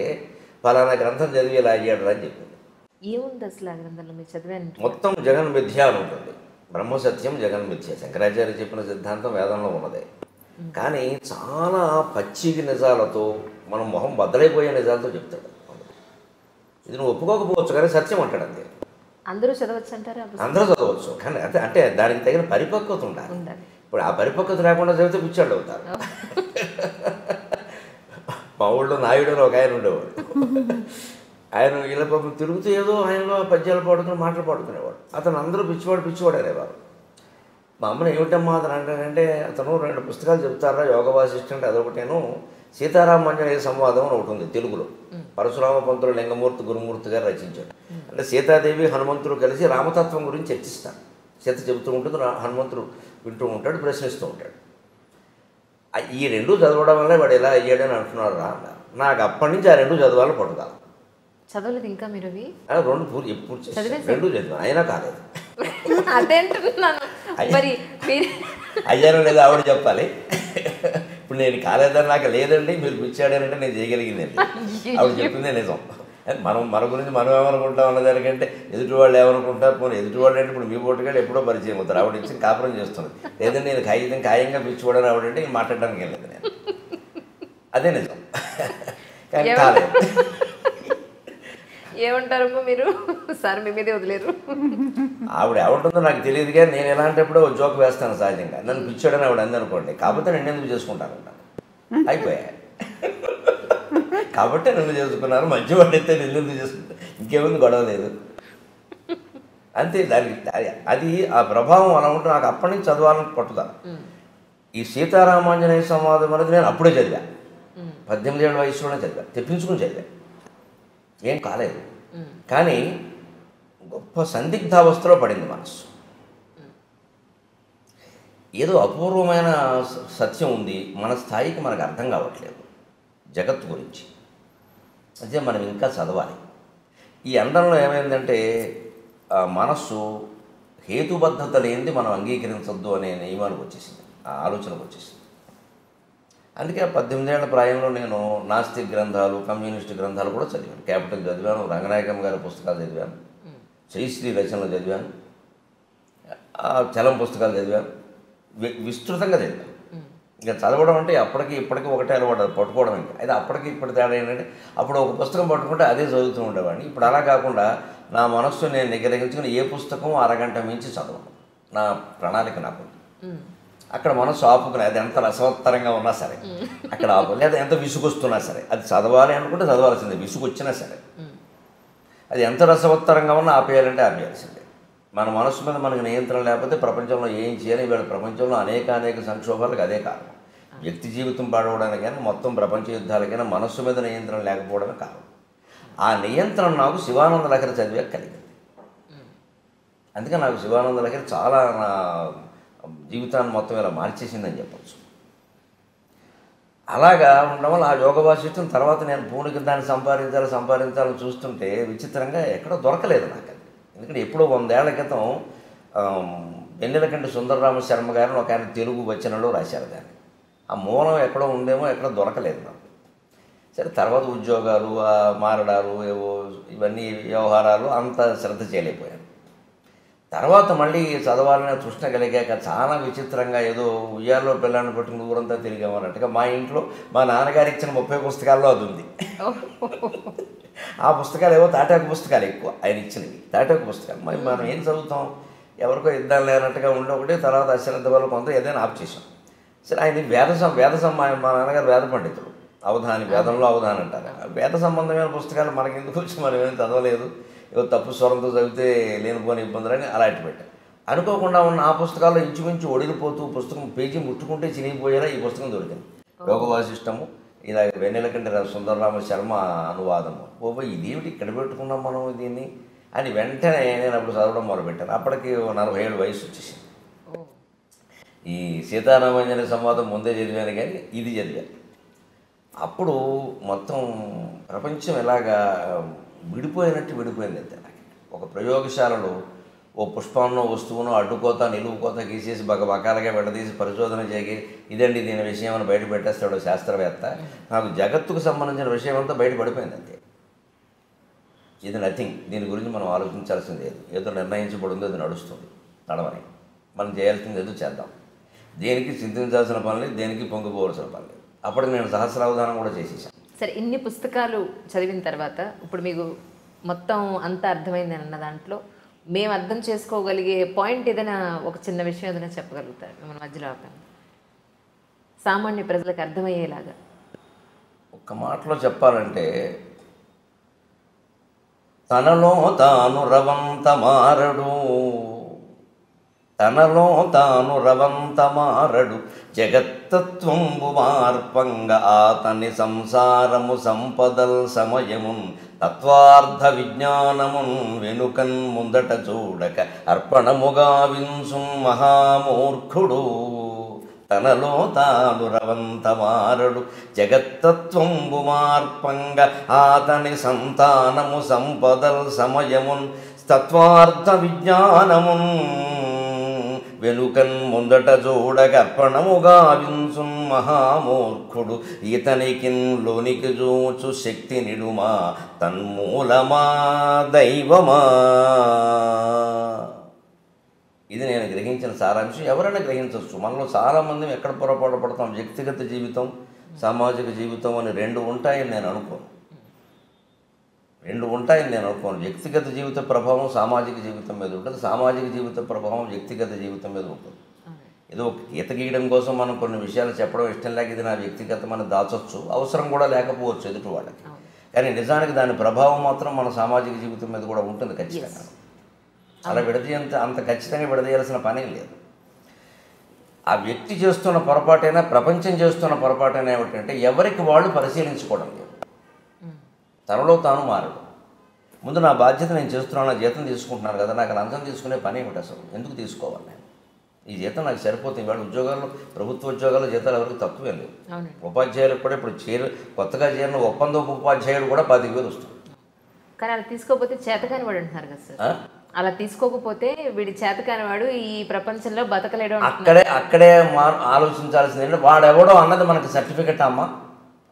ఫలానా గ్రంథం చదివి ఇలా అయ్యాడు అని చెప్పింది.
ఏముంది అసలు ఆ గ్రంథంలో మీరు చదివాను?
మొత్తం జగన్ మిథ్య అని ఉంటుంది. బ్రహ్మసత్యం జగన్ మిథ్య. శంకరాచార్య చెప్పిన సిద్ధాంతం వేదంలో ఉన్నదే. కానీ చాలా పచ్చికి నిజాలతో, మనం మొహం బద్దలైపోయే నిజాలతో చెప్తాడు. ఇది నువ్వు ఒప్పుకోకపోవచ్చు కానీ సత్యం అంటాడు. అంతే.
అందరూ చదవచ్చు అంటారా?
అందరూ చదవచ్చు, కానీ అంటే దానికి తగిన పరిపక్వత ఉండాలి. ఇప్పుడు ఆ పరిపక్వత లేకుండా చదివితే పిచ్చాడు అవుతారు. మా ఊళ్ళో నాయుడు అని ఒక ఆయన ఉండేవాడు. ఆయన ఇలా పాపం తిరుగుతూ ఏదో ఆయనలో పద్యాలు పాడుకుని మాటలు పాడుకునేవాడు. అతను అందరూ పిచ్చివాడు అనేవారు. మా అమ్మని ఏమిటమ్మా అతను అంటాడంటే, అతను 2 పుస్తకాలు చెప్తారా, యోగ వాసిష్ఠం అంటే అదొకటేను, సీతారామాంజనేయ సంవాదం అని ఒకటి ఉంది తెలుగులో. పరశురామ పంతులు లింగమూర్తి గురుమూర్తి గారు రచించాడు. అంటే సీతాదేవి హనుమంతుడు కలిసి రామతత్వం గురించి చర్చిస్తారు. సీత చెబుతూ ఉంటుంది, హనుమంతుడు వింటూ ఉంటాడు, ప్రశ్నిస్తూ ఉంటాడు. ఈ 2 చదవడం వల్ల వాడు ఎలా అయ్యాడని అంటున్నాడు రా. నాకు అప్పటి నుంచి ఆ 2 చదవాలని పట్టుదల.
చదవలేదు ఇంకా మీరు అవి?
2 ఎప్పుడు 2 చదివాను, అయినా కాలేదు.
అదేంటున్నాను మరి.
అయ్యానో లేదా ఆవిడ చెప్పాలి. ఇప్పుడు నేను కాలేదని నాకు లేదండి, మీరు పిచ్చాడానంటే నేను చేయగలిగిందండి. ఆవిడ చెప్పిందే నిజం. మన గురించి మనం ఏమనుకుంటాం అన్నదానికంటే ఎదుటి వాళ్ళు ఏమనుకుంటారు. పోనీ ఎదుటి వాళ్ళు అంటే ఇప్పుడు మీ పోటుగాడు ఎప్పుడో పరిచయం అవుతారు. ఆవిడ ఇచ్చి కాపురం చేస్తుంది. లేదంటే నేను ఖాయంగా పిచ్చిపోవడానికి ఆవిడంటే నేను మాట్లాడడానికి వెళ్ళలేదు. నేను అదే నిజం. కానీ కాలేదు.
ఏమంటారమ్మా మీరు? సార్ మీ మీదే వదిలేరు.
ఆవిడ ఏమంటుందో నాకు తెలియదు, కానీ నేను ఎలాంటప్పుడు జోక్ వేస్తాను సహజంగా. నన్ను పిచ్చాడని ఆవిడ అందనుకోండి, కాకపోతే నేను ఎందుకు చేసుకుంటాను అయిపోయా. కాబట్టి నన్ను చేసుకున్నారు, మంచివాడు అయితే నేను ఎందుకు చేసుకుంటాను, ఇంకేముంది, గొడవ లేదు. అంతే. అది ఆ ప్రభావం అలా ఉంటే నాకు అప్పటి నుంచి చదవాలని పట్టుదల. ఈ సీతారామాంజనేయ సంవాదం అనేది నేను అప్పుడే చదివా. 18 ఏళ్ళ వయసులోనే చదివా, తెప్పించుకుని చదివా. ఏం కాలేదు, కానీ గొప్ప సందిగ్ధావస్థలో పడింది మనస్సు. ఏదో అపూర్వమైన సత్యం ఉంది, మన స్థాయికి మనకు అర్థం కావట్లేదు జగత్తు గురించి. అదే మనం ఇంకా చదవాలి. ఈ అండంలో ఏమైందంటే, మనస్సు హేతుబద్ధత లేనిది మనం అంగీకరించొద్దు అనే నియమానికి వచ్చేసింది, ఆ ఆలోచనకు వచ్చేసింది. అందుకే 18 ఏళ్ల ప్రాయంలో నేను నాస్తిక్ గ్రంథాలు, కమ్యూనిస్ట్ గ్రంథాలు కూడా చదివాను. క్యాపిటల్ చదివాను, రంగనాయకం గారి పుస్తకాలు చదివాను, శ్రీశ్రీ రచనలు చదివాను, చలం పుస్తకాలు చదివాను, విస్తృతంగా చదివాను. ఇంకా చదవడం అంటే అప్పటికి ఇప్పటికీ ఒకటే అలవాటు, పట్టుకోవడం. ఇంకా అయితే అప్పటికి ఇప్పటి తేడా ఏంటంటే, అప్పుడు ఒక పుస్తకం పట్టుకుంటే అదే చదువుతూ ఉండేవాడిని. ఇప్పుడు అలా కాకుండా నా మనస్సు నేను నిగ్రహించుకుని ఏ పుస్తకం అరగంట మించి చదవను. నా ప్రణాళిక నాకు అక్కడ మనస్సు ఆపుకుని, అది ఎంత రసవత్తరంగా ఉన్నా సరే అక్కడ ఆపు, లేదా ఎంత విసుగొస్తున్నా సరే అది చదవాలి అనుకుంటే చదవాల్సిందే, విసుగొచ్చినా సరే. అది ఎంత రసవత్తరంగా ఉన్నా ఆపేయాలంటే ఆపేయాల్సిందే. మన మనస్సు మీద మనకు నియంత్రణ లేకపోతే ప్రపంచంలో ఏం చేయాలి? వీళ్ళ ప్రపంచంలో అనేక సంక్షోభాలకు అదే కారణం. వ్యక్తి జీవితం పాడవడానికైనా, మొత్తం ప్రపంచ యుద్ధాలకైనా మనస్సు మీద నియంత్రణ లేకపోవడమే కారణం. ఆ నియంత్రణ నాకు శివానంద లహరి చదివాక కలిగింది. అందుకే నాకు శివానంద లహరి చాలా నా జీవితాన్ని మొత్తం ఇలా మార్చేసిందని చెప్పచ్చు. అలాగా ఉండడం వల్ల ఆ యోగ వాసిష్టం తర్వాత నేను పూనికి దాన్ని సంపాదించాలని చూస్తుంటే విచిత్రంగా ఎక్కడో దొరకలేదు నాకు అది. ఎందుకంటే ఎప్పుడో 100 ఏళ్ల క్రితం వెన్నెలకంటి సుందరరామ శర్మ గారిని ఒక ఆయన తెలుగు వచనంలో రాశారు దాన్ని. ఆ మూలం ఎక్కడో ఉందేమో, ఎక్కడో దొరకలేదు నాకు. సరే, తర్వాత ఉద్యోగాలు, మారడాలు, ఏవో ఇవన్నీ వ్యవహారాలు అంత శ్రద్ధ చేయలేకపోయాను. తర్వాత మళ్ళీ చదవాలనే తృష్ణ కలిగాక చాలా విచిత్రంగా ఏదో ఉయ్యాల్లో పిల్లాన్ని పట్టుకుని ఊరంతా తిరిగామన్నట్టుగా మా ఇంట్లో మా నాన్నగారు ఇచ్చిన 30 పుస్తకాల్లో అది ఉంది. ఆ పుస్తకాలు ఏవో తాటాకు పుస్తకాలు ఎక్కువ ఆయన ఇచ్చినవి, తాటాకు పుస్తకాలు. మరి మనం ఏం చదువుతాం, ఎవరికో ఇద్దాం లేనట్టుగా ఉండి ఒకటి, తర్వాత అశ్రద్ధ వల్ల కొంత ఏదైనా ఆప్ చేసాం. సరే ఆయన వేద మా నాన్నగారు వేద పండితుడు, అవధాని, వేదంలో అవధాని అంటారు. వేద సంబంధమైన పుస్తకాలు మనకి ఎందుకు వచ్చి మనం ఏం చదవలేదు, ఏదో తప్పు స్వరంతో చదివితే లేనిపోని ఇబ్బందులని అలా అట్టి పెట్టారు. అనుకోకుండా ఉన్న ఆ పుస్తకాల్లో ఇంచుమించు ఒడిలిపోతూ పుస్తకం పేజీ ముట్టుకుంటే చినిగిపోయేలా ఈ పుస్తకం దొరికింది. యోగ వాసిష్టము, ఇలా వెన్నెలకంటి సుందరరామ శర్మ అనువాదము. ఇదేమిటి ఇక్కడ పెట్టుకున్నాం మనం దీన్ని అని వెంటనే నేను అప్పుడు చదవడం మొదలుపెట్టాను. అప్పటికి 47 వయసు వచ్చేసింది. ఈ సీతారామాంజన సంవాదం ముందే చదివాను, కానీ ఇది చదివాను. అప్పుడు మొత్తం ప్రపంచం ఎలాగా విడిపోయింది అంతే. నాకు ఒక ప్రయోగశాలలో ఓ పుష్పాన్నో వస్తువునో అడ్డుకోత నిలువుకోత గీసేసి బకాలుగా విడదీసి పరిశోధన చేసి ఇదండి దీని విషయం అని బయట పెట్టేస్తాడు శాస్త్రవేత్త. నాకు జగత్తుకు సంబంధించిన విషయం అంతా బయట పడిపోయింది అంతే. ఇది నథింగ్, దీని గురించి మనం ఆలోచించాల్సింది లేదు. ఏదో నిర్ణయించబడిందో అది నడుస్తుంది, నడవని. మనం చేయాల్సింది ఏదో చేద్దాం. దేనికి చింతించాల్సిన పని లేదు, దేనికి పొంగిపోవాల్సిన పని లేదు. అప్పటికి నేను సహస్రావధానం కూడా చేసేసాను.
సరే, ఇన్ని పుస్తకాలు చదివిన తర్వాత ఇప్పుడు మీకు మొత్తం అంతా అర్థమైందని అన్న దాంట్లో మేము అర్థం చేసుకోగలిగే పాయింట్ ఏదైనా, ఒక చిన్న విషయం ఏదైనా చెప్పగలుగుతారు మిమ్మల్ని మధ్యలో ఆపాను, సామాన్య ప్రజలకు అర్థమయ్యేలాగా?
ఒక్క మాటలో చెప్పాలంటే, తనలో తాను రవంత మారడు, తనలో తాను రవంత మారడు, జగత్తత్వంబు మార్పంగ ఆతని సంసారము సంపదల్ సమయమున్ తత్వార్థ విజ్ఞానమున్ వెనుకన్ ముందట చూడక అర్పణముగా వింసు మహామూర్ఖుడు. తనలో తాను రవంత మారడు, జగత్తత్వంబు మార్పంగ ఆతని సంతానము సంపదల్ సమయమున్ తత్వార్థ విజ్ఞానమున్ వెనుకన్ ముందట చూడక అర్పణముగా వింసున్ మహామూర్ఖుడు. ఇతనికిన్ లోనికి చూచు శక్తి నిడుమా తన్మూలమా దైవమా. ఇది నేను గ్రహించిన సారాంశం. ఎవరైనా గ్రహించవచ్చు. మనలో చాలామంది ఎక్కడ పొరపాటు పడతాం, వ్యక్తిగత జీవితం సామాజిక జీవితం అని రెండు ఉంటాయని నేను అనుకోను. వ్యక్తిగత జీవిత ప్రభావం సామాజిక జీవితం మీద ఉంటుంది, సామాజిక జీవిత ప్రభావం వ్యక్తిగత జీవితం మీద ఉంటుంది. ఏదో గీత గీయడం కోసం మనం కొన్ని విషయాలు చెప్పడం ఇష్టం లేక ఇది నా వ్యక్తిగతం అని దాచొచ్చు, అవసరం కూడా లేకపోవచ్చు ఎదుటి వాళ్ళకి. కానీ నిజానికి దాని ప్రభావం మాత్రం మన సామాజిక జీవితం మీద కూడా ఉంటుంది ఖచ్చితంగా. అలా అంత ఖచ్చితంగా విడదీయాల్సిన పనే లేదు. ఆ వ్యక్తి చేస్తున్న పొరపాటైనా ప్రపంచం చేస్తున్న పొరపాటైనా ఏమిటంటే ఎవరికి వాళ్ళు పరిశీలించుకోవడం లేదు. తనలో తాను మారడు. ముందు నా బాధ్యత నేను చేస్తున్నాను, నా జీతం తీసుకుంటున్నాను కదా, నాకు లంచం తీసుకునే పని ఏమిటి అసలు, ఎందుకు తీసుకోవాలి నేను? ఈ జీతం నాకు సరిపోతుంది. ఇవాళ ఉద్యోగాల్లో, ప్రభుత్వ ఉద్యోగాల్లో జీతాలు ఎవరికి తక్కువే లేవు. ఉపాధ్యాయులకు కూడా ఇప్పుడు కొత్తగా చేరిన ఒప్పందం ఉపాధ్యాయుడు కూడా 10,000 వస్తుంది.
కానీ అలా తీసుకోకపోతే చేతకాని వాడు అంటున్నారు కదా సార్. అలా తీసుకోకపోతే వీడి చేతకాని వాడు ఈ ప్రపంచంలో బతకలేడు.
అక్కడే ఆలోచించాల్సింది వాడెవడో అన్నది మనకి సర్టిఫికెట్ అమ్మా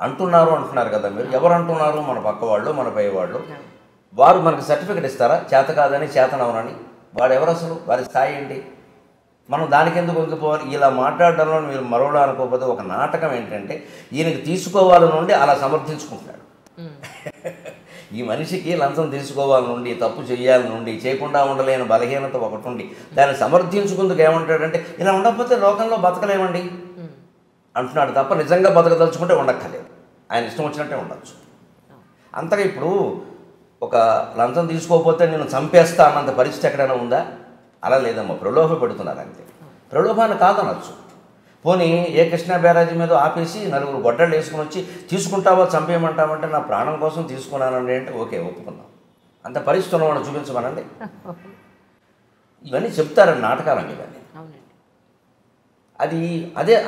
అంటున్నారు కదా మీరు. ఎవరు అంటున్నారు? మన పక్క వాళ్ళు, మన పై వాళ్ళు. వారు మనకు సర్టిఫికెట్ ఇస్తారా చేత కాదని, చేతనవనని? వాడెవరు అసలు? వారి స్థాయి ఏంటి? మనం దానికి ఎందుకు వంగిపోవాలి? ఇలా మాట్లాడడంలో మీరు మరోలా అనుకోకపోతే ఒక నాటకం ఏంటంటే ఈయనకి తీసుకోవాలి నుండి అలా సమర్థించుకుంటున్నాడు. ఈ మనిషికి లంచం తీసుకోవాలి నుండి, తప్పు చేయాలి నుండి, చేయకుండా ఉండలేని బలహీనత ఒకటి ఉండి దాన్ని సమర్థించుకుందుకు ఏమంటాడంటే ఇలా ఉండకపోతే లోకంలో బతకలేమండి అంటున్నాడు తప్ప నిజంగా బతకదలుచుకుంటే ఉండక్కర్లేదు. ఆయన ఇష్టం వచ్చినట్టే ఉండొచ్చు. అంతగా ఇప్పుడు ఒక లంచం తీసుకోకపోతే నేను చంపేస్తా అన్నంత పరిస్థితి ఎక్కడైనా ఉందా? అలా లేదమ్మా, ప్రలోభ పెడుతున్నారు అంతే. ప్రలోభాన్ని కాదనొచ్చు. పోనీ ఏ కృష్ణా బ్యారేజీ మీద ఆపేసి 4 గొడ్డళ్ళు వేసుకుని వచ్చి తీసుకుంటావా చంపేయమంటామంటే నా ప్రాణం కోసం తీసుకున్నానండి అంటే ఓకే, ఒప్పుకుందాం. అంత పరిస్థితి ఉన్నవాడు చూపించమనండి. ఇవన్నీ చెప్తారండి నాటకాలండి ఇవన్నీ.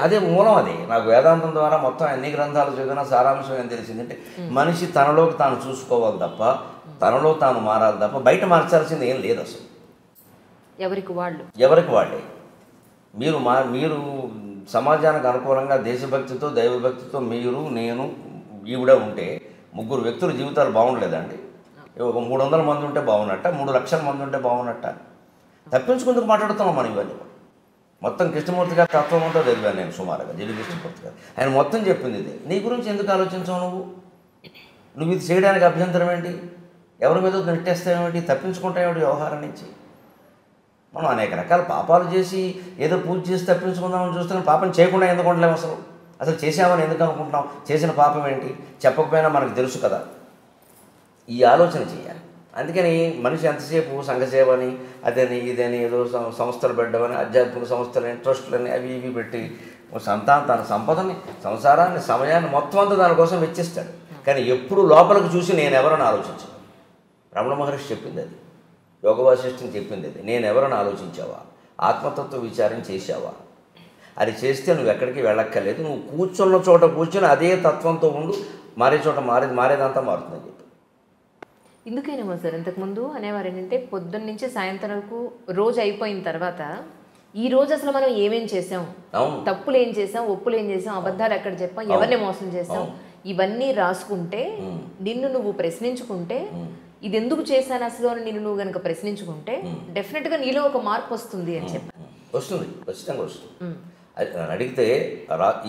అదే మూలం. అది నాకు వేదాంతం ద్వారా మొత్తం ఎన్ని గ్రంథాలు చదివినా సారాంశం ఏం తెలిసిందంటే మనిషి తనలోకి తాను చూసుకోవాలి తప్ప, తనలో తాను మారాలి తప్ప బయట మార్చాల్సింది ఏం లేదు అసలు. ఎవరికి వాళ్ళే. మీరు సమాజానికి అనుకూలంగా దేశభక్తితో, దైవభక్తితో మీరు, నేను, ఈవిడ ఉంటే 3 వ్యక్తుల జీవితాలు బాగుండలేదండి. 300 మంది ఉంటే బాగున్నట్ట, 3 లక్షల మంది ఉంటే బాగున్నట్ట. తప్పించుకుందుకు మాట్లాడుతున్నాం మనం ఇవన్నీ. మొత్తం కృష్ణమూర్తి గారి తత్వం అంతా చదివాను నేను సుమారుగా, జిల్లి కృష్ణమూర్తి గారు. ఆయన మొత్తం చెప్పింది ఇది. నీ గురించి ఎందుకు ఆలోచించావు నువ్వు ఇది చేయడానికి అభ్యంతరం ఏంటి? ఎవరి మీద నెట్టేస్తావేమిటి? తప్పించుకుంటావేమిటి వ్యవహారం నుంచి? మనం అనేక రకాల పాపాలు చేసి ఏదో పూజ చేసి తప్పించుకుందామని చూస్తున్నాం. పాపం చేయకుండా ఎందుకు ఉండలేము? అసలు చేసామని ఎందుకు అనుకుంటున్నాం? చేసిన పాపం ఏంటి? చెప్పకపోయినా మనకు తెలుసు కదా. ఈ ఆలోచన చేయాలి. అందుకని మనిషి ఎంతసేపు సంఘసేవ అని అదని ఇదని ఏదో సంస్థలు పెట్టమని ఆధ్యాత్మిక సంస్థలని ట్రస్టులని అవి ఇవి పెట్టి తన సంపదని సంసారాన్ని సమయాన్ని మొత్తం అంతా దానికోసం వెచ్చిస్తాడు. కానీ ఎప్పుడు లోపలికి చూసి నేను ఎవరని ఆలోచించను. రమణ మహర్షి చెప్పింది అది, యోగ వాసిష్ఠం చెప్పింది అది. నేను ఎవరని ఆలోచించావా? ఆత్మతత్వ విచారం చేసావా? అది చేస్తే నువ్వు ఎక్కడికి వెళ్ళక్కర్లేదు. నువ్వు కూర్చున్న చోట కూర్చొని అదే తత్వంతో ఉండు. మారే చోట మారేదంతా మారుతుందని చెప్పి.
ఇందుకేనేమో సార్ ఇంతకుముందు అనేవారు ఏంటంటే పొద్దున్న నుంచి సాయంత్రం వరకు రోజు అయిపోయిన తర్వాత ఈ రోజు అసలు మనం ఏమేం చేసాం, తప్పులు ఏం చేసాం, ఒప్పులు ఏం చేసాం, అబద్ధాలు ఎక్కడ చెప్పాం, ఎవరిని మోసం చేసాం, ఇవన్నీ రాసుకుంటే నిన్ను నువ్వు ప్రశ్నించుకుంటే ఇది ఎందుకు చేశాను అసలు అని నిన్ను నువ్వు కనుక ప్రశ్నించుకుంటే డెఫినెట్గా నీలో ఒక మార్పు వస్తుంది అని చెప్పి.
వస్తుంది, ఖచ్చితంగా వస్తుంది. అడిగితే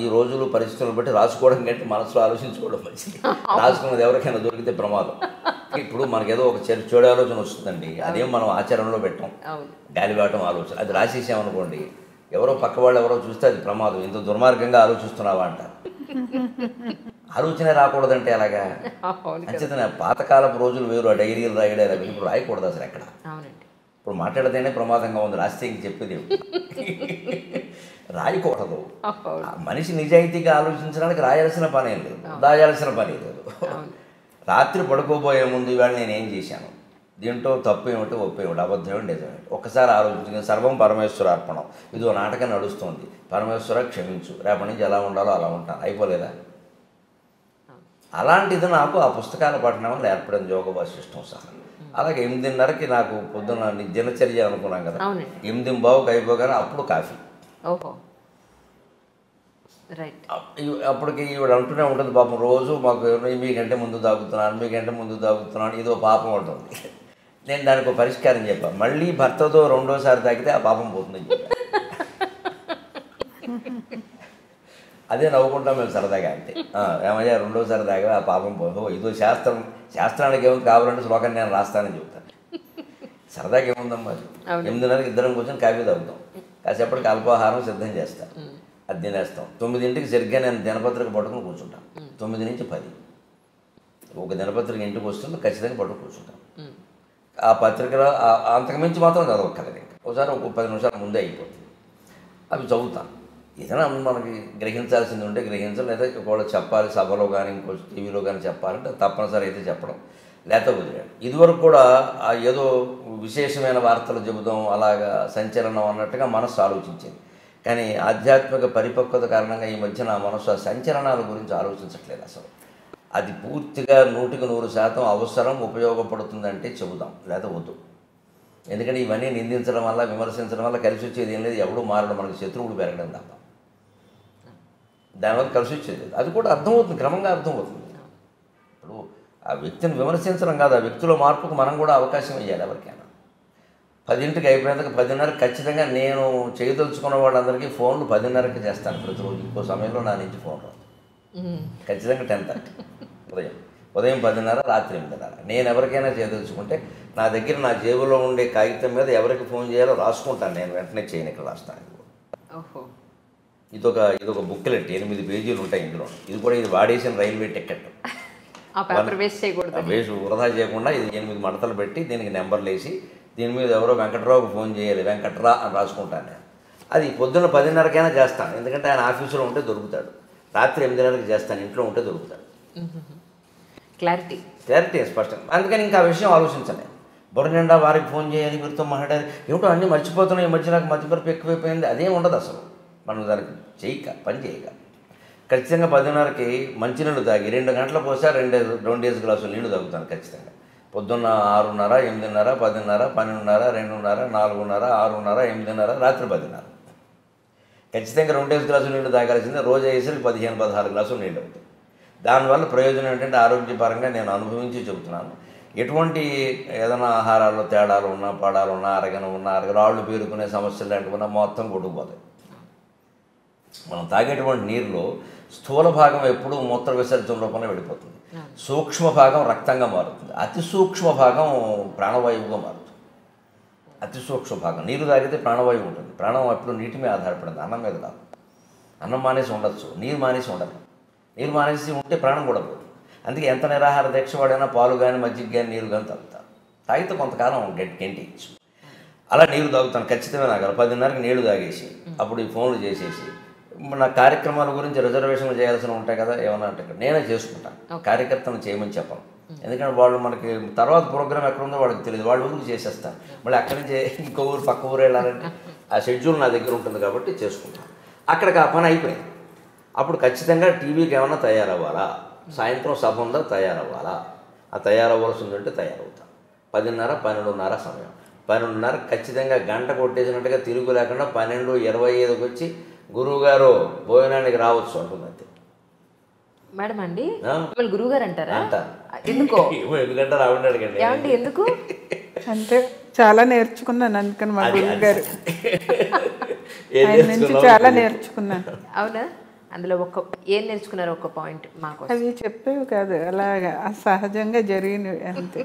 ఈ రోజులు పరిస్థితులను బట్టి రాసుకోవడం కంటే మనసులో ఆలోచించుకోవడం మంచిది. రాసుకున్నది ఎవరికైనా దొరికితే ప్రమాదం. ఇప్పుడు మనకేదో ఒక చెడు ఆలోచన వస్తుందండి, అదేం మనం ఆచరణలో పెట్టాం. గాలివాటం ఆలోచన అది రాసేసామనుకోండి, ఎవరో పక్క వాళ్ళు ఎవరో చూస్తే అది ప్రమాదం. ఇంత దుర్మార్గంగా ఆలోచిస్తున్నావా అంటారు. ఆలోచన రాకూడదంటే అలాగా. అంచేతనే పాతకాలపు రోజులు వేరు, ఆ డైరీలు రాయడాలు ఇప్పుడు రాయకూడదు అసలు ఎక్కడ. ఇప్పుడు మాట్లాడితేనే ప్రమాదంగా ఉంది, రాస్తే ఇంక చెప్పేది రాయకూడదు. మనిషి నిజాయితీగా ఆలోచించడానికి రాయాల్సిన పని ఏం లేదు, దాయాల్సిన పని లేదు. రాత్రి పడుకోబోయే ముందు ఇవాళ నేనేం చేశాను, దీంట్లో తప్పు ఏమిటో ఒప్పు ఏమిటి, అబద్ధం ఏమిటి, నిజమేమిటి ఒక్కసారి ఆలోచించి సర్వం పరమేశ్వర అర్పణం. ఇదో నాటకం నడుస్తుంది, పరమేశ్వర క్షమించు, రేపటి నుంచి ఎలా ఉండాలో అలా ఉంటాను, అయిపోలేదా? అలాంటిది నాకు ఆ పుస్తకాల పఠనం వల్ల ఏర్పడింది యోగ వాసిష్టం సహా. అలాగే 8:30కి నాకు పొద్దున్న దినచర్య అనుకున్నాం కదా, 8:15కి అయిపోగానే అప్పుడు కాఫీ. అప్పటికి ఈవిడ అంటూనే ఉంటుంది పాపం, రోజు మాకు మీకంటే ముందు తాగుతున్నాను ఇదో పాపం ఉంటుంది. నేను దానికి ఒక పరిష్కారం చెప్పాను, మళ్ళీ భర్తతో రెండోసారి తాగితే ఆ పాపం పోతుందని చెప్పాను. అదే నవ్వుకుంటాం మేము సరదాగా. అంతే, ఏమయ్యా రెండోసారి తాగా ఆ పాపం పోదు, ఇదో శాస్త్రానికి ఏముంది, కావాలంటే శ్లోకం నేను రాస్తానని చెప్తాను. సరదాగా ఏముందమ్మా, 8:30కి ఇద్దరం కూర్చొని కాఫీ తాగుతాం, కాసేపటికి అల్పాహారం సిద్ధం చేస్తాం, అది తినేస్తాం. 9ంటికి సరిగ్గా నేను దినపత్రిక పట్టుకుని కూర్చుంటాను. 9 నుంచి 10 ఒక దినపత్రిక ఇంటికి వస్తుంది, ఖచ్చితంగా పట్టుకుని కూర్చుంటాను. ఆ పత్రికలో అంతకుమించి మాత్రం చదవక్కర్లేదు. ఇంకా ఒకసారి ఒక 10 నిమిషాల ముందే అయిపోతుంది. అవి చదువుతాను. ఏదైనా మనకి గ్రహించాల్సింది ఉంటే గ్రహించాలి, లేదా ఒకవేళ చెప్పాలి సభలో కానీ ఇంకో టీవీలో కానీ చెప్పాలంటే తప్పనిసరి అయితే చెప్పడం, లేకపోతే వదిలేడు. ఇదివరకు కూడా ఏదో విశేషమైన వార్తలు చెబుదాం, అలాగా సంచలనం అన్నట్టుగా మనస్సు ఆలోచించింది. కానీ ఆధ్యాత్మిక పరిపక్వత కారణంగా ఈ మధ్య నా మనసు ఆ సంచలనాల గురించి ఆలోచించట్లేదు అసలు. అది పూర్తిగా 100% అవసరం, ఉపయోగపడుతుందంటే చెబుదాం, లేదా వద్దు. ఎందుకంటే ఇవన్నీ నిందించడం వల్ల, విమర్శించడం వల్ల కలిసి వచ్చేది ఏం లేదు, ఎవడూ మారడం, మనకి శత్రువులు పెరగడం తప్ప దానివల్ల కలిసి వచ్చేది లేదు. అది కూడా అర్థమవుతుంది, క్రమంగా అర్థమవుతుంది. ఇప్పుడు ఆ వ్యక్తిని విమర్శించడం కాదు, ఆ వ్యక్తిలో మార్పుకు మనం కూడా అవకాశం ఇవ్వాలి ఎవరికైనా. 10ంటికి అయిపోయినందుకు 10:30 ఖచ్చితంగా నేను చేయదలుచుకున్న వాళ్ళందరికీ ఫోన్లు 10:30కి చేస్తాను ప్రతిరోజు. ఇంకో సమయంలో నా నుంచి ఫోన్ రాదు, ఖచ్చితంగా 10:30 ఉదయం 10:30, రాత్రి 8:30. నేను ఎవరికైనా చేయదలుచుకుంటే నా దగ్గర నా జేబులో ఉండే కాగితం మీద ఎవరికి ఫోన్ చేయాలో రాసుకుంటాను, నేను వెంటనే చేయను, ఇక్కడ రాస్తాను. ఇదొక బుక్లెట్, 8 పేజీలు ఉంటాయి ఇందులో. ఇది కూడా ఇది వాడేసిన రైల్వే టికెట్, వేసి వృధా చేయకుండా ఇది 8 మడతలు పెట్టి దీనికి నెంబర్లు వేసి దీని మీద ఎవరో వెంకట్రావుకు ఫోన్ చేయాలి, వెంకట్రా అని రాసుకుంటాను నేను. అది పొద్దున్న 10:30కైనా చేస్తాను, ఎందుకంటే ఆయన ఆఫీసులో ఉంటే దొరుకుతాడు. రాత్రి 8:30కి చేస్తాను, ఇంట్లో ఉంటే దొరుకుతాడు. క్లారిటీ స్పష్టం. అందుకని ఇంకా ఆ విషయం ఆలోచించాలి. బుర్ర నిండా వారికి ఫోన్ చేయాలి, వీరితో మాట్లాడాలి, ఏమిటో అన్నీ మర్చిపోతున్నాయి. ఈ మధ్య నాకు మతిమరుపు ఎక్కువైపోయింది, అదేం ఉండదు అసలు. మనం దానికి పని చేయక ఖచ్చితంగా 10:30కి మంచినీళ్ళు తాగి 2 గంటల పోసా 2 గ్లాసులు నీళ్లు తాగుతాను ఖచ్చితంగా. పొద్దున్న 6:30, 8:30, 10:30, 12:30, 2:30, 4:30, 6:30, 8:30, రాత్రి 10:30 ఖచ్చితంగా 2 గ్లాసులు నీళ్లు తాగాల్సిందే. రోజు అయ్యేసరికి 15-16 గ్లాసులు నీళ్ళు అవుతాయి. దానివల్ల ప్రయోజనం ఏంటంటే ఆరోగ్యపరంగా నేను అనుభవించి చెబుతున్నాను. ఎటువంటి ఏదైనా ఆహారాల్లో తేడాలు ఉన్నా పడాలు ఉన్నా రాళ్ళు పేరుకునే సమస్యలు లాంటివి మొత్తం కొట్టుకుపోతాయి. మనం తాగేటువంటి నీరులో స్థూల భాగం ఎప్పుడూ మూత్ర విసర్జన రూపంలో వెళ్ళిపోతుంది, సూక్ష్మ భాగం రక్తంగా మారుతుంది, అతి సూక్ష్మ భాగం ప్రాణవాయువుగా మారుతుంది. అతి సూక్ష్మ భాగం నీరు తాగితే ప్రాణవాయువు ఉంటుంది. ప్రాణం ఎప్పుడు నీటి మీద ఆధారపడింది, అన్నం మీద కాదు. అన్నం మానేసి ఉండొచ్చు, నీరు మానేసి ఉండదు. నీరు మానేసి ఉంటే ప్రాణం కూడా పోతుంది. అందుకే ఎంత నిరాహార దీక్ష వాడైనా పాలు కానీ మజ్జిగ కానీ నీరు కానీ తాగుతారు. తాగితే కొంతకాలం గెంటిచ్చు. అలా నీరు తాగుతాను ఖచ్చితంగా. నాకు 10:30కి నీళ్లు తాగేసి అప్పుడు ఈ ఫోన్లు చేసేసి నా కార్యక్రమాల గురించి రిజర్వేషన్లు చేయాల్సి ఉంటాయి కదా, ఏమన్నా అంటే నేనే చేసుకుంటాను. కార్యకర్తను చేయమని చెప్పను. ఎందుకంటే వాళ్ళు మనకి తర్వాత ప్రోగ్రామ్ ఎక్కడ ఉందో వాళ్ళకి తెలియదు, వాళ్ళ ఊరికి చేసేస్తాను. మళ్ళీ అక్కడి నుంచి ఇంకో ఊరు పక్క ఊరు వెళ్ళాలంటే ఆ షెడ్యూల్ నా దగ్గర ఉంటుంది కాబట్టి చేసుకుంటాను. అక్కడికి ఆ పని అయిపోయింది. అప్పుడు ఖచ్చితంగా టీవీకి ఏమన్నా తయారవ్వాలా, సాయంత్రం సభ ఉందా తయారవ్వాలా, ఆ తయారవ్వాల్సి ఉందంటే తయారవుతాను. 10:30, 12:30 సమయం. 12:30 ఖచ్చితంగా గంట కొట్టేసినట్టుగా తిరుగు లేకుండా 12:25కి వచ్చి గురువుగారు భోజనానికి రావచ్చు అంటుంది. అంతే
మేడం అండి, మిమ్మల్ని గురువు గారు అంటారా?
అంటారు.
ఎందుకో?
ఎందుకంటే రావండి అడగండి.
ఏమండి ఎందుకు
అంటే చాలా నేర్చుకున్నాను అందుకని మా గురువు గారు ఆయన నుంచి చాలా నేర్చుకున్నాను.
అవునా? అందులో ఏం నేర్చుకున్నారు? ఒక పాయింట్ మాకు.
అవి చెప్పేవి కాదు, అలాగా సహజంగా జరిగినవి అంతే.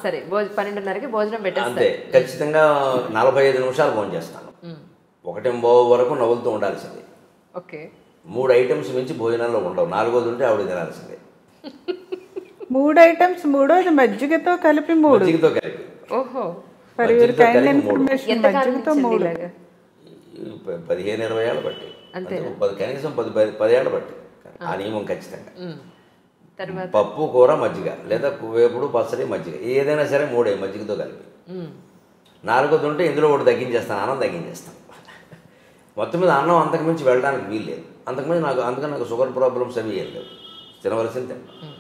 సరే, 12:30కి భోజనం పెట్టేస్తే
అంతే. ఖచ్చితంగా 45 నిమిషాలు భోజనం చేస్తాను. 1:15 వరకు నవ్వులతో ఉండాల్సిందే.
ఓకే.
3 ఐటమ్స్ మించి భోజనంలో ఉండవు. 4వది ఉంటే ఆవిడ తినాల్సిందే.
3 ఐటమ్స్, 3వది మజ్జిగతో కలిపి 3.
మజ్జిగతో కలిపి.
ఓహో.
ఫర్ యువర్ కైండ్ ఇన్ఫర్మేషన్, మజ్జిగతో 3.
15-20 ఏళ్ళు బట్టి, కనీసం 10 ఏళ్ళు బట్టి ఆ నియమం ఖచ్చితంగా. పప్పు కూర మజ్జిగ, లేదా వేపుడు పచ్చడి మజ్జిగ, ఏదైనా సరే 3 మజ్జిగతో కలిపి. 4వది ఉంటే ఇందులో ఒకటి తగ్గించేస్తాను, అన్నం తగ్గించేస్తాను. మొత్తం మీద అన్నం అంతకుమించి వెళ్ళడానికి వీలు లేదు. అందుకని నాకు షుగర్ ప్రాబ్లమ్స్ అవి ఏం లేవు. తినవలసింది తింటాను.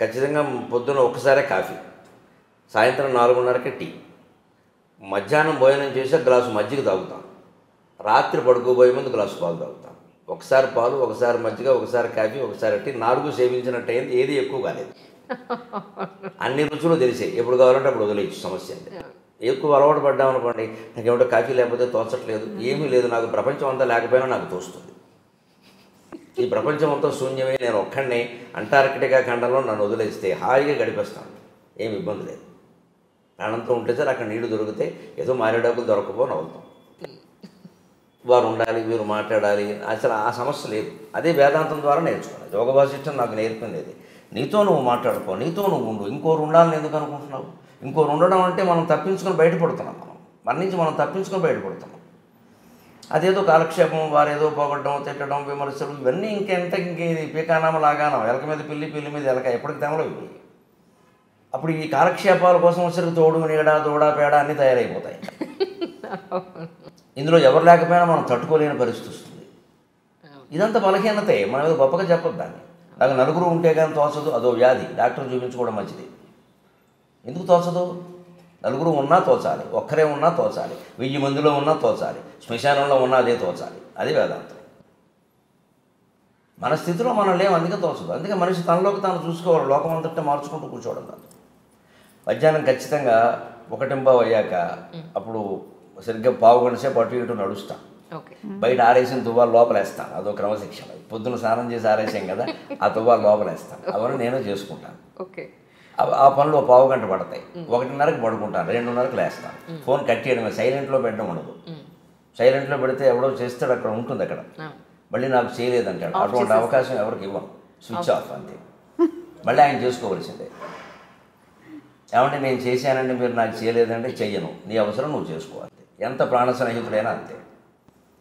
ఖచ్చితంగా పొద్దున్న ఒక్కసారే కాఫీ, సాయంత్రం 4:30కి టీ, మధ్యాహ్నం భోజనం చేసి గ్లాసు మజ్జిగ తాగుతాను, రాత్రి పడుకోబోయే ముందు గ్లాసు పాలు తాగుతాను. ఒకసారి పాలు, ఒకసారి మజ్జిగ, ఒకసారి కాఫీ, ఒకసారి టీ. 4 సేవించినట్టు అయింది. ఏది ఎక్కువ కాలేదు. అన్ని రుచులు తెలిసాయి. ఎప్పుడు కావాలంటే అప్పుడు వదిలేయచ్చు, సమస్య అండి. ఎక్కువ అలవాటు పడ్డామనుకోండి, నాకేమిటో కాఫీ లేకపోతే తోచట్లేదు, ఏమీ లేదు, నాకు ప్రపంచం అంతా లేకపోయినా నాకు తోస్తుంది. ఈ ప్రపంచం అంతా శూన్యమే, నేను ఒక్కడిని అంటార్కిటికా ఖండంలో నన్ను వదిలేస్తే హాయిగా గడిపేస్తాను, ఏమి ఇబ్బంది లేదు. ప్రాణంతో ఉంటే సార్ అక్కడ నీళ్లు దొరికితే ఏదో మారేడాకులు దొరకపోని అవుతాం. వారు ఉండాలి, వీరు మాట్లాడాలి, అసలు ఆ సమస్య లేదు. అదే వేదాంతం ద్వారా నేర్చుకున్నాను. యోగ వాసిష్టం నాకు నేర్పింది అది. నీతో నువ్వు మాట్లాడుకో, నీతో నువ్వు ఉండు. ఇంకోరు ఉండాలని ఎందుకు అనుకుంటున్నావు? ఇంకోరు ఉండడం అంటే మనం తప్పించుకొని బయటపడుతున్నాం. మన నుంచి మనం తప్పించుకొని బయటపడుతున్నాం. అదేదో కాలక్షేపం, వారేదో పోగొట్టడం, తిట్టడం, విమర్శలు, ఇవన్నీ ఇంకేది పీకానామ లాగానం, ఎలక మీద పిల్లి మీద ఎలక, ఎప్పటికి తెమలో ఇవి. అప్పుడు ఈ కాలక్షేపాల కోసం వచ్చరికి తోడు, నీడ, దూడ, పేడ అన్నీ తయారైపోతాయి. ఇందులో ఎవరు లేకపోయినా మనం తట్టుకోలేని పరిస్థితి వస్తుంది. ఇదంతా బలహీనతే, మన మీద గొప్పగా చెప్పొద్దు దాన్ని. నాకు నలుగురు ఉంటే కానీ తోచదు, అదో వ్యాధి, డాక్టర్ చూపించుకోవడం మంచిది. ఎందుకు తోచదు? నలుగురు ఉన్నా తోచాలి, ఒక్కరే ఉన్నా తోచాలి, 1000 మందిలో ఉన్నా తోచాలి, శ్మశానంలో ఉన్నా అదే తోచాలి. అది వేదాంతం. మన స్థితిలో మనం లేవు, అందుకే తోచదు. అందుకే మనిషి తనలోకి తాను చూసుకోవాలి, లోకం అంతటా మార్చుకుంటూ కూర్చోవడం కాదు. మధ్యాహ్నం ఖచ్చితంగా 1:15 అయ్యాక అప్పుడు సరిగ్గా 1/4 గంట సేపు అటు ఇటు నడుస్తాను. బయట ఆరేసిన తువ్వాలు లోపలేస్తాను, అదో క్రమశిక్షణ. పొద్దున్న స్నానం చేసి ఆరేసాం కదా, ఆ తువ్వాలు లోపలేస్తాను. అవన్నీ నేను చేసుకుంటాను. ఆ పనులు 1/4 గంట పడతాయి. 1:30కి పడుకుంటాను, 2:30కి లేస్తాను. ఫోన్ కట్ చేయడమే, సైలెంట్లో పెట్టడం ఉండదు. సైలెంట్లో పెడితే ఎవడో చేస్తాడు, అక్కడ ఉంటుంది, అక్కడ మళ్ళీ నాకు చేయలేదంటాడు. అటువంటి అవకాశం ఎవరికి ఇవ్వను, స్విచ్ ఆఫ్ అంతే. మళ్ళీ ఆయన చేసుకోవలసిందే. ఏమంటే నేను చేశానండి, మీరు నాకు చేయలేదంటే చెయ్యను, నీ అవసరం నువ్వు చేసుకోవాలి. ఎంత ప్రాణ స్నేహితుడైనా అంతే.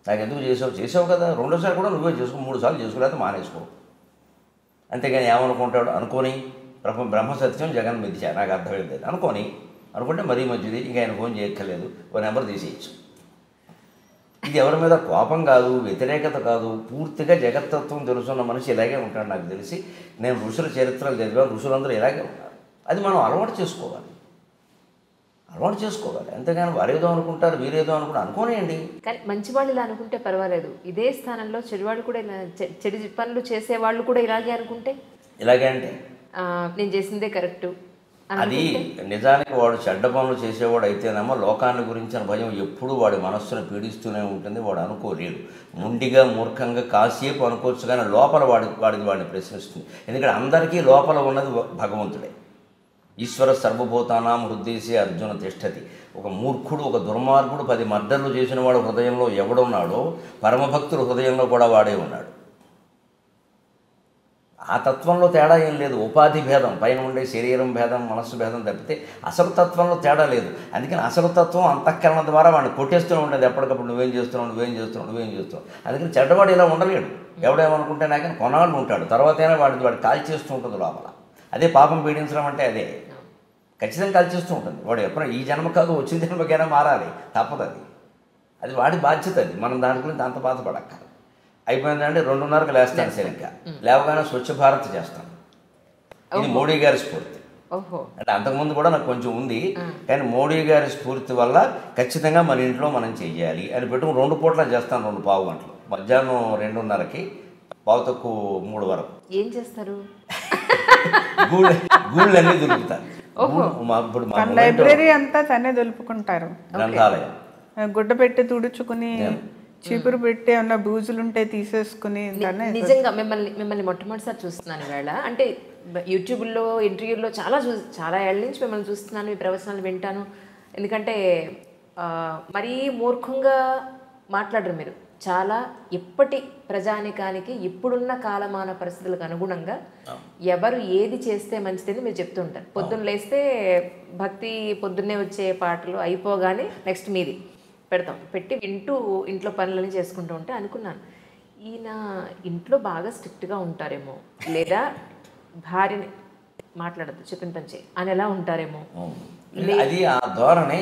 నాకు ఎందుకు చేసావు కదా, 2సారి కూడా నువ్వే చేసుకో, 3 సార్లు చేసుకోలేకపోతే మానేసుకో. అంతేగాని ఏమనుకుంటాడు అనుకోని, బ్రహ్మ సత్యం జగన్ మిథ్య, నాకు అర్థమైంది అనుకుంటే మరీ మంచిది. ఇంకా ఆయన ఫోన్ చేయక్కర్లేదు, ఓ నెంబర్ తీసేయచ్చు. ఇది ఎవరి మీద కోపం కాదు, వ్యతిరేకత కాదు, పూర్తిగా జగత్తత్వం తెలుసున్న మనిషి ఇలాగే ఉంటాడు. నాకు తెలిసి నేను ఋషుల చరిత్రలు చదివాను, ఋషులందరూ ఇలాగే ఉన్నారు. అది మనం అలవాటు చేసుకోవాలి. అంతేగాని వారేదో అనుకుంటారు, వీరేదో అనుకుంటారు, అనుకోనేయండి.
కానీ మంచి వాళ్ళు ఇలా అనుకుంటే పర్వాలేదు. ఇదే స్థానంలో చెడువాళ్ళు కూడా ఇలా, చెడు పనులు చేసేవాళ్ళు కూడా ఇలాగే అనుకుంటే,
ఇలాగే అంటే
నేను చేసిందే కరెక్టు,
అది నిజానికి వాడు చెడ్డ పనులు చేసేవాడు అయితేనేమో లోకాన్ని గురించిన భయం ఎప్పుడూ వాడి మనస్సును పీడిస్తూనే ఉంటుంది. వాడు అనుకోలేడు. ముండిగా మూర్ఖంగా కాసేపు అనుకోవచ్చు, కానీ లోపల వాడిని ప్రశ్నిస్తుంది. ఎందుకంటే అందరికీ లోపల ఉన్నది భగవంతుడే. ఈశ్వర సర్వభూతానాం హృదయసే అర్జున తిష్టతి. ఒక మూర్ఖుడు, ఒక దుర్మార్గుడు 10 మర్డర్లు చేసిన వాడు హృదయంలో ఎవడున్నాడో పరమభక్తుడు హృదయంలో కూడా వాడే ఉన్నాడు. ఆ తత్వంలో తేడా ఏం లేదు. ఉపాధి భేదం, పైన ఉండే శరీరం భేదం, మనస్సు భేదం తప్పితే అసలు తత్వంలో తేడా లేదు. అందుకని అసలు తత్వం అంతఃకరణ ద్వారా వాడిని కొట్టేస్తూనే ఉండేది. ఎప్పటికప్పుడు నువ్వేం చేస్తున్నావు. అందుకని చెడ్డవాడు ఇలా ఉండలేడు. ఎవడేమనుకుంటే నాకని కొనాళ్ళు ఉంటాడు, తర్వాతైనా వాడి కాల్ చేస్తూ ఉంటుంది లోపల. అదే పాపం పీడించడం అంటే అదే. ఖచ్చితంగా కలిసిస్తూ ఉంటుంది. వాడు ఎప్పుడైనా ఈ జన్మ కాదు వచ్చిన జన్మకైనా మారాలి, తప్పదు. అది వాడి బాధ్యత. అది మనం దాని గురించి అంత బాధపడక్క. అయిపోయిందంటే 2:30కి లేస్తాను సరిగ్గా. లేవగానే స్వచ్ఛ భారత్ చేస్తాను. ఇది మోడీ గారి స్ఫూర్తి. అంటే అంతకుముందు కూడా నాకు కొంచెం ఉంది, కానీ మోడీ గారి స్ఫూర్తి వల్ల ఖచ్చితంగా మన ఇంట్లో మనం చెయ్యాలి అని పెట్టుకుని 2 పూట్ల చేస్తాను. 2 పావు గంటలు, మధ్యాహ్నం 2:30కి, 2:45 వరకు.
ఏం చేస్తారు?
గూళ్ళన్నీ దొరుకుతాను. ఇప్పుడు
లైబ్రరీ అంతా తనే దులుపుకుంటారు.
గ్రంథాలయం
గుడ్డ పెట్టి తుడుచుకుని, చీపురు పెట్టి ఏమన్నా బూజులుంటే తీసేసుకుని.
నిజంగా మిమ్మల్ని మొట్టమొదటిసారి చూస్తున్నాను ఈవేళ. అంటే యూట్యూబ్లో ఇంటర్వ్యూల్లో చాలా ఏళ్ళ నుంచి మిమ్మల్ని చూస్తున్నాను, మీ ప్రవచనాలు వింటాను. ఎందుకంటే మరీ మూర్ఖంగా మాట్లాడరు మీరు. చాలా ఇప్పటి ప్రజానికానికి ఇప్పుడున్న కాలమాన పరిస్థితులకు అనుగుణంగా ఎవరు ఏది చేస్తే మంచిదని మీరు చెప్తూ ఉంటారు. పొద్దున్న లేస్తే భక్తి, పొద్దున్నే వచ్చే పాటలు అయిపోగానే నెక్స్ట్ మీది పెట్టి వింటూ ఇంట్లో పనులని చేసుకుంటూ ఉంటే అనుకున్నాను, ఈయన ఇంట్లో బాగా స్ట్రిక్ట్గా ఉంటారేమో, లేదా భార్యని మాట్లాడద్దు చెప్పిన పని చేయి అని ఎలా ఉంటారేమో.
అది ఆ ధోరణి.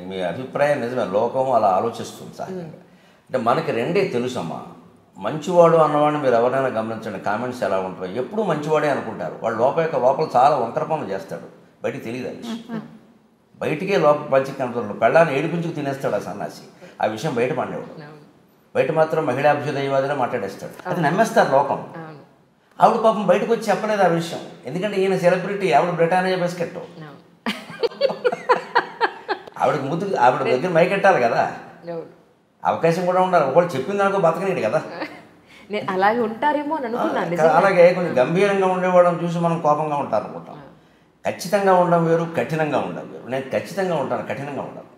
మీ అభిప్రాయం నిజమే. లోకం అలా ఆలోచిస్తుంది సహజంగా. అంటే మనకి రెండే తెలుసమ్మా. మంచివాడు అన్నవాడిని మీరు ఎవరైనా గమనించండి, కామెంట్స్ ఎలా ఉంటారో. ఎప్పుడూ మంచివాడే అనుకుంటారు. వాడు లోపల చాలా వంకర పనులు చేస్తాడు, బయటికి తెలియదు. అది బయటికే లోపల మంచి కనపడదు. పెళ్ళాన్ని ఏడిపించుకు తినేస్తాడు ఆ సన్నాసి. ఆ విషయం బయట పండేవాడు. బయట మాత్రం మహిళాభ్యుదయవాదిలో మాట్లాడేస్తాడు. అది నమ్మేస్తారు లోకం. ఆవిడ పాపం బయటకు వచ్చి చెప్పలేదు ఆ విషయం. ఎందుకంటే ఈయన సెలబ్రిటీ, ఆవిడ బ్రిటానియా బిస్కెట్. ఆవిడ దగ్గర మైకెట్టాలి కదా, అవకాశం కూడా ఉండాలి. ఒకళ్ళు చెప్పింది అనుకో బతకనేడు కదా.
అలాగే ఉంటారేమో అని అనుకున్నాను.
అలాగే కొంచెం గంభీరంగా ఉండేవాళ్ళని చూసి మనం కోపంగా ఉంటారు అనుకుంటాం. ఖచ్చితంగా ఉండడం వేరు, కఠినంగా ఉండడం వేరు. నేను ఖచ్చితంగా ఉంటాను, కఠినంగా ఉండను.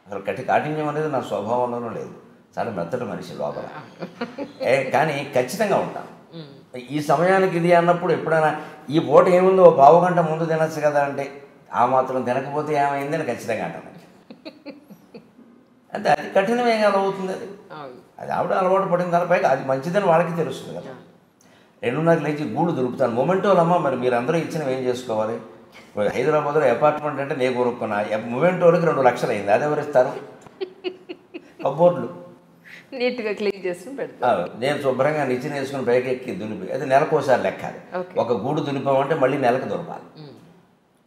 అసలు కాఠిన్యం అనేది నా స్వభావంలోనూ లేదు. చాలా మెత్తటి మనిషి లోపల, కానీ ఖచ్చితంగా ఉంటాను. ఈ సమయానికి ఇది అన్నప్పుడు ఎప్పుడైనా ఈ పూట ఏముందో 1/2 గంట ముందు తినచ్చు కదా అంటే, ఆ మాత్రం తినకపోతే ఏమైందని ఖచ్చితంగా అంటాను. అంటే అది కఠినమే కదా అవుతుంది. అది ఆవిడ అలవాటు పడిన దానిపైకి అది మంచిదని వాళ్ళకి తెలుస్తుంది కదా. 2:30 లేచి గూళ్ళు దొరుకుతాను. మొమెంటోలమ్మ, మరి మీరు అందరూ ఇచ్చినవి ఏం చేసుకోవాలి? హైదరాబాద్లో అపార్ట్మెంట్ అంటే నేను కొనుక్కున్నా, మొమెంటోలకి 2 లక్షలు అయింది. అది ఎవరిస్తారు? కబోర్డులు
నీట్గా క్లీన్ చేసి పెడతాను.
నేను శుభ్రంగా నిచ్చెన వేసుకుని పైకి ఎక్కి దులిపి, అది నెలకోసారి లెక్కాలి. ఒక గూడు దులిపామంటే మళ్ళీ నెలకు దొరకాలి.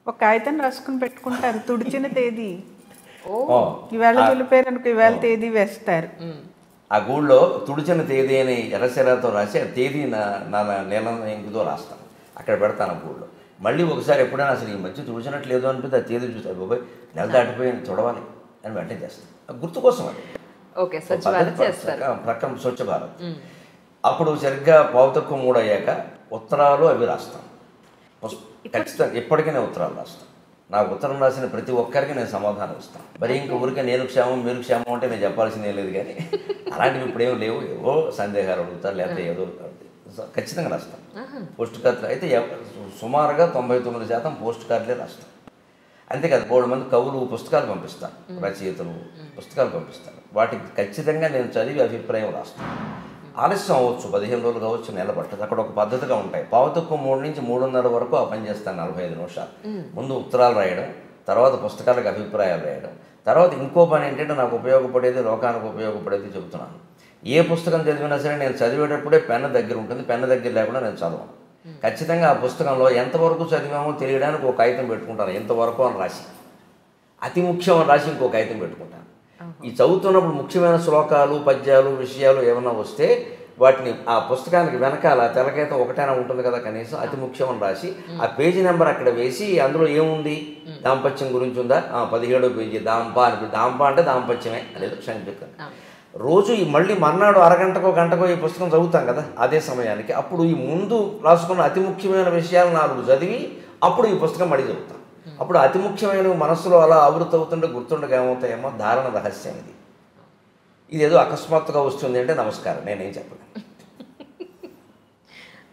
ఒక కాగితం రాసుకుని పెట్టుకుంటారు, తుడిచిన తేదీ. ఇవాళ దులిపేరనుకో, ఇవాళ తేదీ వేస్తారు.
ఆ గూళ్ళో తుడిచిన తేదీ అని ఎర్రశెరతో రాసి ఆ తేదీ నీలం ఇంకుతో రాస్తాను, అక్కడ పెడతాను ఆ గూళ్ళో. మళ్ళీ ఒకసారి ఎప్పుడైనా అసలు ఈ మధ్య తుడిచినట్లేదు అనిపిస్తే ఆ తేదీ చూస్తాను, బాబాయ్ నెల దాటిపోయి చూడవాలి అని వెంటనే చేస్తాను. గుర్తు కోసం అది. ప్రకటన స్వచ్ఛ భారత్. అప్పుడు సరిగ్గా 2:45 అయ్యాక ఉత్తరాలు అవి రాస్తాను. ఖచ్చితంగా ఎప్పటికైనా ఉత్తరాలు రాస్తాను. నాకు ఉత్తరం రాసిన ప్రతి ఒక్కరికి నేను సమాధానం ఇస్తాను. మరి ఇంక ఊరికే నేను క్షేమం మీరు క్షేమం అంటే నేను చెప్పాల్సిందే లేదు. కానీ అలాంటివి ఇప్పుడేమో లేవు. ఏవో సందేహాలు అడుగుతారు, లేకపోతే ఏదో ఖచ్చితంగా రాస్తాను. పోస్ట్ కార్డులు అయితే సుమారుగా 99% పోస్ట్ కార్డులే రాస్తాను. అంతేకాదు 3 మంది కవులు పుస్తకాలు పంపిస్తారు, రచయితలు పుస్తకాలు పంపిస్తారు. వాటికి ఖచ్చితంగా నేను చదివి అభిప్రాయం రాస్తాను. ఆలస్యం అవ్వచ్చు, 15 రోజులు కావచ్చు, నెల పట్టదు. అక్కడ ఒక పద్ధతిగా ఉంటాయి. 2:45 నుంచి 3:30 వరకు ఆ పని చేస్తాను, 45 నిమిషాలు. ముందు ఉత్తరాలు రాయడం, తర్వాత పుస్తకాలకు అభిప్రాయాలు రాయడం, తర్వాత ఇంకో పని ఏంటంటే నాకు ఉపయోగపడేది, లోకానికి ఉపయోగపడేది చెబుతున్నాను. ఏ పుస్తకం చదివినా సరే నేను చదివేటప్పుడే పెన్ను దగ్గర ఉంటుంది. పెన్ను దగ్గర లేకుండా నేను చదవను. ఖచ్చితంగా ఆ పుస్తకంలో ఎంతవరకు చదివామో తెలియడానికి ఒక కాగితం పెట్టుకుంటాను, ఎంతవరకు అని రాసి. అతి ముఖ్యం అని రాసి ఇంకో కాగితం పెట్టుకుంటాను. ఈ చదువుతున్నప్పుడు ముఖ్యమైన శ్లోకాలు, పద్యాలు, విషయాలు ఏమైనా వస్తే వాటిని ఆ పుస్తకానికి వెనకాల తెలకేత ఒకటైనా ఉంటుంది కదా కనీసం, అతి ముఖ్యం అని రాసి ఆ పేజీ నెంబర్ అక్కడ వేసి అందులో ఏముంది, దాంపత్యం గురించి ఉందా, 17వ పేజీ దాంప అంటే దాంపత్యమే అనేది సంక్షిప్తంగా. రోజు ఈ మళ్ళీ మర్నాడు అరగంటకో గంటకో ఈ పుస్తకం చదువుతాం కదా అదే సమయానికి, అప్పుడు ఈ ముందు రాసుకున్న అతి ముఖ్యమైన విషయాలు 4 చదివి అప్పుడు ఈ పుస్తకం మళ్ళీ చదువుతాం. అప్పుడు అతి ముఖ్యమైన మనసులో అలా ఆవృత అవుతుంటే గుర్తుండగా ఏమవుతాయేమో ధారణ రహస్యం ఇది. ఇదేదో అకస్మాత్తుగా వస్తుంది అంటే నమస్కారం, నేనేం చెప్పను.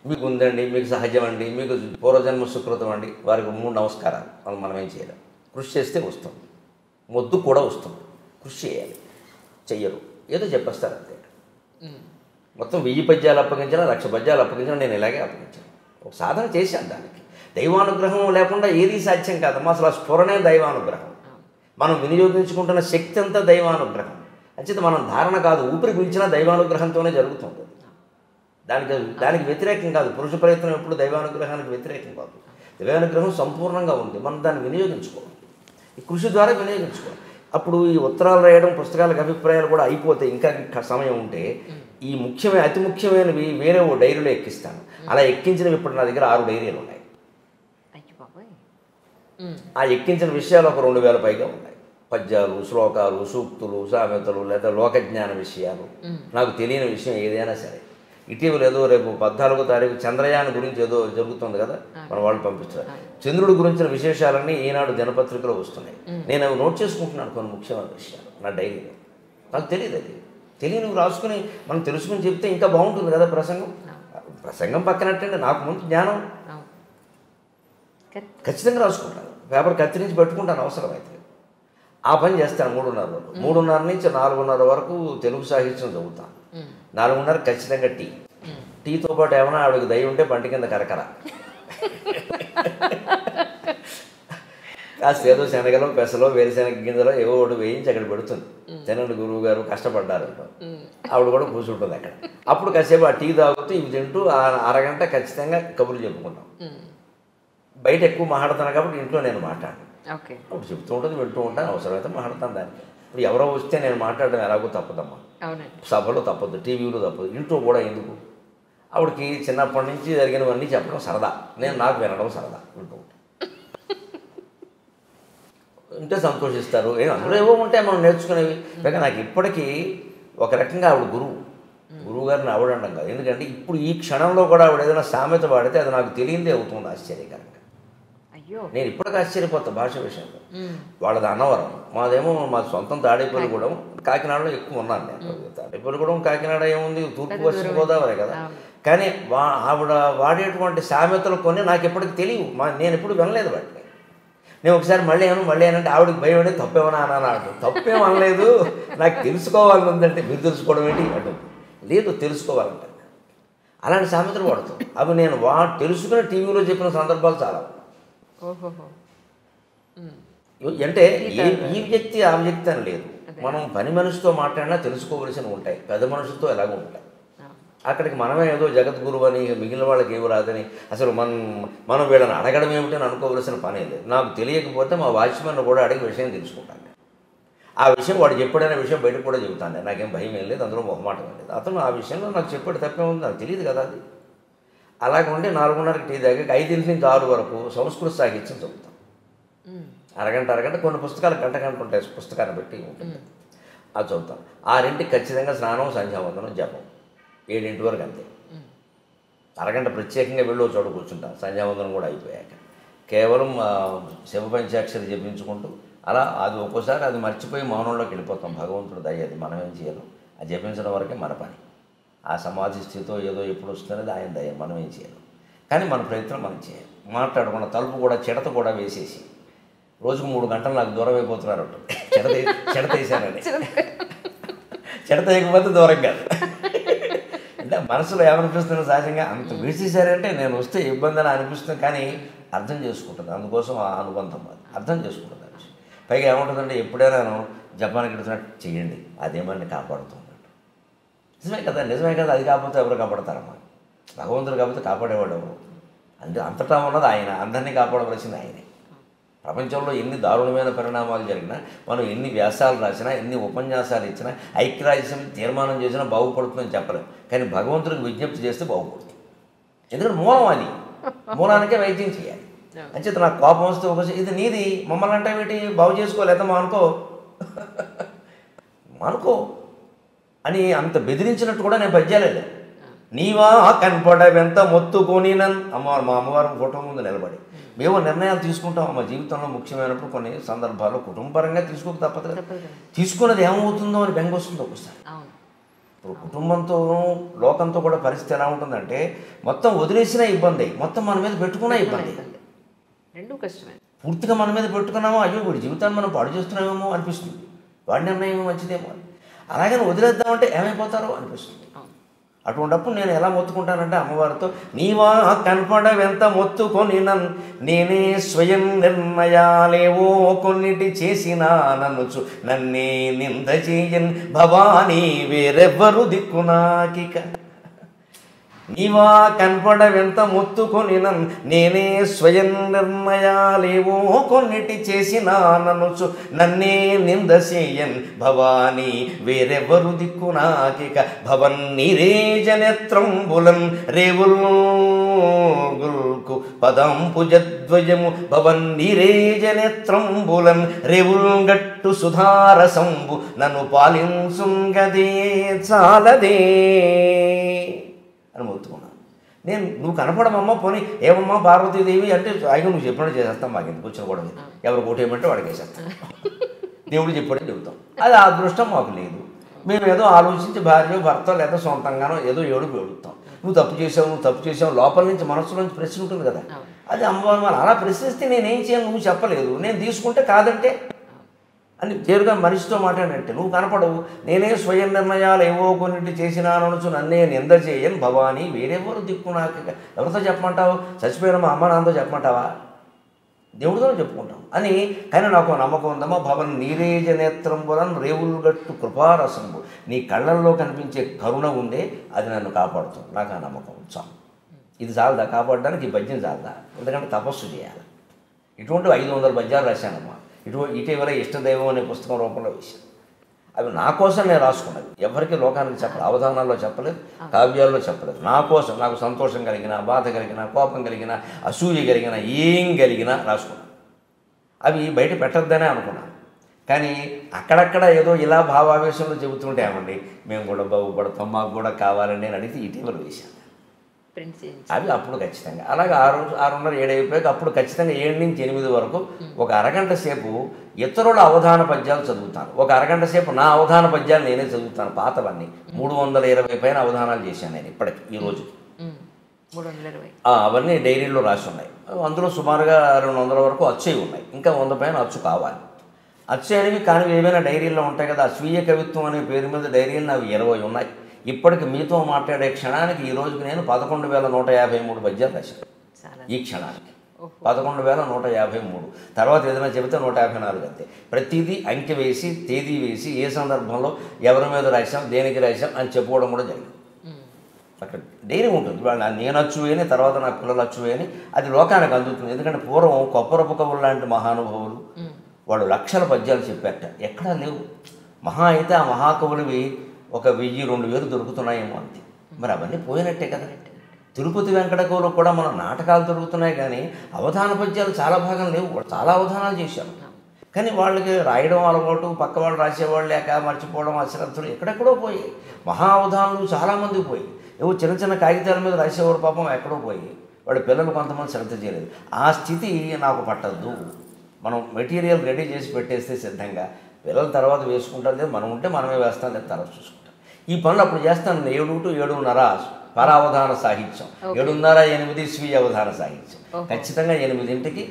మీకు ఉందండి, మీకు సహజం అండి, మీకు పూర్వజన్మ సుకృతం అండి, వారికి 3 నమస్కారాలు. మనం ఏం చేయలేం. కృషి చేస్తే వస్తుంది, మొద్దు కూడా వస్తుంది. కృషి చేయాలి, చెయ్యరు, ఏదో చెప్పేస్తారు అంతే. మొత్తం 1000 పద్యాలు అప్పగించినా 1,00,000 పద్యాలు అప్పగించినా నేను ఇలాగే అప్పగించాను. ఒక సాధన చేశాను. దానికి దైవానుగ్రహం లేకుండా ఏదీ సాధ్యం కాదమ్మా. అసలు ఆ స్ఫురణే దైవానుగ్రహం. మనం వినియోగించుకుంటున్న శక్తి అంతా దైవానుగ్రహం. అంచేత మనం ధారణ కాదు, ఊపిరి పీల్చినా దైవానుగ్రహంతోనే జరుగుతుంది. దానికి వ్యతిరేకం కాదు. పురుష ప్రయత్నం ఎప్పుడు దైవానుగ్రహానికి వ్యతిరేకం కాదు. దైవానుగ్రహం సంపూర్ణంగా ఉంది, మనం దాన్ని వినియోగించుకోవాలి. ఈ కృషి ద్వారా వినియోగించుకోవాలి. అప్పుడు ఈ ఉత్తరాలు రాయడం, పుస్తకాలకు అభిప్రాయాలు కూడా అయిపోతే ఇంకా సమయం ఉంటే ఈ అతి ముఖ్యమైనవి వేరే ఓ డైరీలో ఎక్కిస్తాను. అలా ఎక్కించినవి ఇప్పుడు నా దగ్గర 6 డైరీలు ఉన్నాయి. ఆ ఎక్కించిన విషయాలు ఒక 2000 పైగా ఉన్నాయి. పద్యాలు, శ్లోకాలు, సూక్తులు, సామెతలు, లేదా లోకజ్ఞాన విషయాలు, నాకు తెలియని విషయం ఏదైనా సరే. ఇటీవల ఏదో రేపు 14వ తారీఖు చంద్రయాన్ గురించి ఏదో జరుగుతుంది కదా, మన వాళ్ళు పంపిస్తారు. చంద్రుడి గురించిన విశేషాలన్నీ ఈనాడు దినపత్రికలో వస్తున్నాయి. నేను అవి నోట్ చేసుకుంటున్నాను, కొన్ని ముఖ్యమైన విషయాలు నా డైరీలో. నాకు తెలియదు, అది తెలియని రాసుకుని మనం తెలుసుకుని చెప్తే ఇంకా బాగుంటుంది కదా ప్రసంగం పక్కనట్టండి. నాకు ముందు జ్ఞానం ఖచ్చితంగా రాసుకుంటాను. పేపర్ కత్తిరించి పెట్టుకుంటాను అవసరమైతే. ఆ పని చేస్తాను 3:30 నుంచి 4:30 వరకు తెలుగు సాహిత్యం చదువుతాను. 4:30 ఖచ్చితంగా టీతో పాటు ఏమైనా ఆవిడకి దయ ఉంటే పంటి కింద కరకర కాస్త ఏదో శనగలో, పెసలో, వేరుశెనగ గింజలో ఏవో ఒకటి వేయించి అక్కడ పెడుతుంది. తినండి గురువు గారు, కష్టపడ్డారు. ఆవిడ కూడా కూర్చుంటుంది అక్కడ. అప్పుడు కాసేపు ఆ టీ తాగుతూ ఇవి తింటూ అరగంట ఖచ్చితంగా కబుర్లు చెప్పుకుంటాం. బయట ఎక్కువ మాట్లాడుతున్నాను కాబట్టి ఇంట్లో నేను మాట్లాడను. అప్పుడు చెప్తూ ఉంటుంది, వింటూ ఉంటాను, అవసరమైతే మాట్లాడతాను. దానికి ఇప్పుడు ఎవరో వస్తే నేను మాట్లాడడం ఎలాగో తప్పదమ్మా. సభలో తప్పదు, టీవీలో తప్పదు, ఇంట్లో కూడా ఎందుకు. ఆవిడకి చిన్నప్పటి నుంచి జరిగినవన్నీ చెప్పడం సరదా, నాకు వినడం సరదా. వింటూ ఉంటాను, ఉంటే సంతోషిస్తారు. అందులో ఏవో ఉంటాయి మనం నేర్చుకునేవి. పైగా నాకు ఇప్పటికీ ఒక రకంగా ఆవిడ గురువు గారిని ఆవిడండం కాదు. ఎందుకంటే ఇప్పుడు ఈ క్షణంలో కూడా ఆవిడ ఏదైనా సామెత వాడితే అది నాకు తెలియందే అవుతుంది ఆశ్చర్యకరంగా. నేను ఇప్పటికీ ఆశ్చర్యపోతా భాష విషయంలో. వాళ్ళది అన్నవరం, మాది సొంతం తాడేపల్లిగూడెం. కాకినాడలో ఎక్కువ ఉన్నాను నేను. తాడేపల్లిగూడెం, కాకినాడ ఏముంది, తూర్పు పశ్చిమ గోదావరి కదా. కానీ ఆవిడ వాడేటువంటి సామెతలు కొన్ని నాకు ఎప్పటికి తెలియవు. నేను ఎప్పుడు వినలేదు వాటిని. నేను ఒకసారి మళ్ళీ ఏనంటే ఆవిడకి భయం అంటే తప్పేమన్నా అన్నాడు. తప్పేం అనలేదు, నాకు తెలుసుకోవాలని ఉందంటే. మీరు తెలుసుకోవడం ఏంటి అంటే, లేదు తెలుసుకోవాలంటే. అలాంటి సామెతలు వాడుతాం. అవి నేను తెలుసుకుని టీవీలో చెప్పిన సందర్భాలు చాలా. అంటే ఈ వ్యక్తి ఆ వ్యక్తి అని లేదు. మనం పని మనిషితో మాట్లాడినా తెలుసుకోవలసినవి ఉంటాయి, పెద్ద మనుషులతో ఎలాగో ఉంటాయి. అక్కడికి మనమే ఏదో జగద్గురువు అని, మిగిలిన వాళ్ళకి ఏమి రాదని, అసలు మనం వీళ్ళని అడగడం ఏమిటని అనుకోవలసిన పనే లేదు. నాకు తెలియకపోతే మా వాచ్మెన్ కూడా అడిగి విషయం తెలుసుకుంటాను. ఆ విషయం వాడు చెప్పాడనే విషయం బయటకు కూడా చెబుతాను. నాకేం భయం ఏం లేదు, అందులో మొహమాటం లేదు. అతను ఆ విషయంలో నాకు చెప్పాడు, తప్పే ఉంది, నాకు తెలియదు కదా అది. అలాగే ఉండి 4:30కి టీ దాకా 5 నుంచి 6 వరకు సంస్కృత సాహిత్యం చదువుతాం. అరగంట కొన్ని పుస్తకాలు గంట ఉంటాయి, పుస్తకాన్ని బట్టి ఉంటుంది. అది చదువుతాం. 6ంటికి ఖచ్చితంగా స్నానం, సంధ్యావందనం, జపం. 7 వరకు అంతే. అరగంట ప్రత్యేకంగా వెళ్ళి చోట కూర్చుంటాం. సంధ్యావందనం కూడా అయిపోయాక కేవలం శివ పంచాక్షరి జపించుకుంటూ అలా అది ఒక్కోసారి అది మర్చిపోయి మౌనంలోకి వెళ్ళిపోతాం. భగవంతుడు దయ, అది మనం ఏం చేయాలి, అది జపించడం వరకే మన పని. ఆ సమాధి స్థితితో ఏదో ఎప్పుడు వస్తున్నది ఆయన దయ, మనం ఏం చేయాలి. కానీ మన ప్రయత్నం మనం చేయాలి. మాట్లాడకుండా తలుపు కూడా చిడత కూడా వేసేసి రోజుకు 3 గంటలు నాకు దూరం అయిపోతున్నారు అంట. చిడత వేసానండి. చిడత వేయకపోతే దూరం కాదు. అంటే మనసులో ఏమనిపిస్తుంది సహజంగా, అంత వేసేసారంటే నేను వస్తే ఇబ్బంది అని అనిపిస్తుంది. కానీ అర్థం చేసుకుంటుంది, అందుకోసం ఆ అనుబంధం అది అర్థం చేసుకుంటుంది. పైగా ఏముంటుందంటే ఎప్పుడైనా జపాన్కి వెళ్తున్నట్టు చెయ్యండి, అదేమని కాపాడుతుంది. నిజమే కదా, అది కాకపోతే ఎవరు కాపాడతారమ్మా? భగవంతుడు కాకపోతే కాపాడేవాడు ఎవరు? అంతటా ఉన్నది ఆయన, అందరినీ కాపాడవలసింది ఆయనే. ప్రపంచంలో ఎన్ని దారుణమైన పరిణామాలు జరిగినా, మనం ఎన్ని వ్యాసాలు రాసినా, ఎన్ని ఉపన్యాసాలు ఇచ్చినా, ఐక్యరాజ్యసమితి తీర్మానం చేసినా బాగుపడుతుందని చెప్పలేం. కానీ భగవంతుడికి విజ్ఞప్తి చేస్తే బాగుపడుతుంది. ఎందుకంటే మూలం అది, మూలానికే వైద్యం చేయాలి. అంచేత నాకు కోపం వస్తే ఒకసారి ఇది నీది మమ్మల్ని అంటే ఏంటి బాగు చేసుకోలేదా మానుకో అని అంత బెదిరించినట్టు కూడా నేను పద్యాలేదు. నీవా కనపడవెంత మొత్తుకొని మా అమ్మవారి ఫోటో ముందు నిలబడి మేము నిర్ణయాలు తీసుకుంటాం. మా జీవితంలో ముఖ్యమైనప్పుడు కొన్ని సందర్భాల్లో కుటుంబపరంగా తీసుకోక తప్పదు కదా. తీసుకున్నది ఏమవుతుందో అని బెంగ వస్తుంది ఒకసారి. ఇప్పుడు కుటుంబంతో లోకంతో కూడా పరిస్థితి ఎలా ఉంటుందంటే మొత్తం వదిలేసినా ఇబ్బంది, మొత్తం మన మీద పెట్టుకున్నా ఇబ్బంది.
రెండు కష్టమే. పూర్తిగా
మన మీద పెట్టుకున్నామో అయ్యో వీడి జీవితాన్ని మనం పాడు చేస్తున్నామేమో అనిపిస్తుంది, వాడి నిర్ణయం మంచిదేమో అని. అలాగని వదిలేద్దామంటే ఏమైపోతారో అనిపిస్తుంది. అటువంటిప్పుడు నేను ఎలా మొత్తుకుంటానంటే అమ్మవారితో, నీవా కనపడవెంత మొత్తుకొని నేనే స్వయం నిర్ణయాలేవో కొన్నిటి చేసినా నన్నుచు నన్నే నింద చేయన్ భవానీ వేరెవ్వరు దిక్కు నాకిక. నీవా కనపడవెంత మొత్తుకొని నేనే స్వయం నిర్ణయాలేవో కొన్నిటి చేసినా నన్నుచు నన్నే నింద చేయన్ భవానీ వేరెవ్వరు దిక్కు నాకిక. భవన్ నీరేజనేత్రంబులన్ రేవుల్కు పదంపుజద్వయము భవన్ నీరేజనేత్రంబులన్ రేవుల్ గట్టు సుధారసంబు నన్ను పాలించుంగదే చాలదే అని మొత్తుకున్నాను. నేను నువ్వు కనపడమమ్మ పోనీ ఏమమ్మా పార్వతీదేవి అంటే అయినా నువ్వు చెప్పినట్టు చేసేస్తాం, మాకు ఎందుకు వచ్చిన కూడా ఎవరు ఓటేయమంటే వాడికి వేసేస్తాం, దేవుడు చెప్పాడని చెబుతాం. అది ఆ అదృష్టం మాకు లేదు. మేము ఏదో ఆలోచించి భార్య భర్త లేదా సొంతంగానో ఏదో ఏడుపుతాం. నువ్వు తప్పు చేసావు లోపల నుంచి మనసులో నుంచి ప్రశ్న ఉంటుంది కదా. అది అమ్మవారు మరి అలా ప్రశ్నిస్తే నేనేం చేయను, నువ్వు చెప్పలేదు, నేను తీసుకుంటే కాదంటే అని చేరుగా మనిషితో మాట్లాడినట్టే. నువ్వు కనపడవు, నేనే స్వయం నిర్ణయాలు ఏవో కొన్నింటి చేసినానొచ్చు నన్నే నింద చేయను భవానీ వేరెవరు దిక్కు నాకు. ఎవరితో చెప్పమంటావు? చచ్చిపోయిన మా అమ్మ నాన్నతో చెప్పమంటావా? దేవుడితో చెప్పుకుంటాం అని. కానీ నాకు నమ్మకం ఉందమ్మా, భవన్ నీరేజ నేత్రంబులను రేవులు గట్టు కృపారసంబు, నీ కళ్ళల్లో కనిపించే కరుణ ఉందే అది నన్ను కాపాడుతుంది. నాకు ఆ నమ్మకం చాలు. ఇది చాలదా కాపాడడానికి? ఈ పద్యం చాలదా? ఎందుకంటే తపస్సు చేయాలి. ఇటువంటి 500 పద్యాలు రాశానమ్మా. ఇటీవల ఇష్టదైవం అనే పుస్తకం రూపంలో వేశాను. అవి నా కోసం నేను రాసుకున్నది, ఎవరికి లోకానికి చెప్పలేదు, అవధానాల్లో చెప్పలేదు, కావ్యాల్లో చెప్పలేదు. నా కోసం, నాకు సంతోషం కలిగిన, బాధ కలిగిన, కోపం కలిగిన, అసూయ కలిగిన, ఏం కలిగినా రాసుకున్నాను. అవి బయట పెట్టద్దనే అనుకున్నాను. కానీ అక్కడక్కడ ఏదో ఇలా భావావేశంలో చెబుతుంటే ఏమండి మేము కూడా బాగుపడతాం, మాకు కూడా కావాలని నేను అడిగితే ఇటీవల వేశాను అవి. అప్పుడు ఖచ్చితంగా అలాగే 6:30-7 అయిపోయాక అప్పుడు ఖచ్చితంగా 7 నుంచి 8 వరకు ఒక అరగంట సేపు ఇతరుల అవధాన పద్యాలు చదువుతాను. ఒక అరగంట సేపు నా అవధాన పద్యాలు నేనే చదువుతాను. పాతవన్నీ 320 పైన అవధానాలు చేశాను నేను ఇప్పటికి ఈ రోజు. అవన్నీ డైరీలో రాసి ఉన్నాయి. అందులో సుమారుగా 200 వరకు అచ్చయి ఉన్నాయి. ఇంకా 100 పైన అచ్చు కావాలి. అచ్చయినవి కానీ ఏమైనా డైరీల్లో ఉంటాయి కదా. స్వీయ కవిత్వం అనే పేరు మీద డైరీలు నాకు 20 ఉన్నాయి. ఇప్పటికి మీతో మాట్లాడే క్షణానికి ఈ రోజుకి నేను 11,153 పద్యాలు రాశాను. ఈ క్షణానికి 11,153. తర్వాత ఏదైనా చెబితే 154 అంతే. ప్రతిదీ అంకె వేసి తేదీ వేసి ఏ సందర్భంలో ఎవరి మీద రాశాం, దేనికి రాశాం అని చెప్పుకోవడం కూడా జరిగింది. అక్కడ డైరీ ఉంటుంది. నేను అచ్చువేని, తర్వాత నా పిల్లలు అచ్చువేని, అది లోకానికి అందుతుంది. ఎందుకంటే పూర్వం కొప్పరపు కవులు లాంటి మహానుభావులు వాళ్ళు లక్షల పద్యాలు చెప్పారట, ఎక్కడా లేవు. మహా అయితే ఆ మహాకవులవి ఒక 1000-2000 దొరుకుతున్నాయేమో అంతే. మరి అవన్నీ పోయినట్టే కదా. తిరుపతి వెంకటకవులకు కూడా మన నాటకాలు దొరుకుతున్నాయి కానీ అవధాన పద్యాలు చాలా భాగం లేవు. చాలా అవధానాలు చేశారు కానీ వాళ్ళకి రాయడం అలవాటు, పక్క వాళ్ళు రాసేవాళ్ళు లేక మర్చిపోవడం, అశ్రద్ధలు ఎక్కడెక్కడో పోయి. మహా అవధానాలు చాలామంది పోయి. ఏవో చిన్న చిన్న కాగితాల మీద రాసేవాడు పాపం ఎక్కడో పోయి. వాళ్ళ పిల్లలు కొంతమంది శ్రద్ధ చేయలేదు. ఆ స్థితి నాకు పట్టద్దు. మనం మెటీరియల్ రెడీ చేసి పెట్టేస్తే సిద్ధంగా పిల్లల తర్వాత వేసుకుంటారు, లేదు మనం ఉంటే మనమే వేస్తాం, లేదు తర్వాత చూసుకుంటాం. ఈ పనులు అప్పుడు చేస్తాను. 7 to 7:30 పరావధాన సాహిత్యం, 7:30-8 స్వీయ అవధాన సాహిత్యం. ఖచ్చితంగా 8ంటికి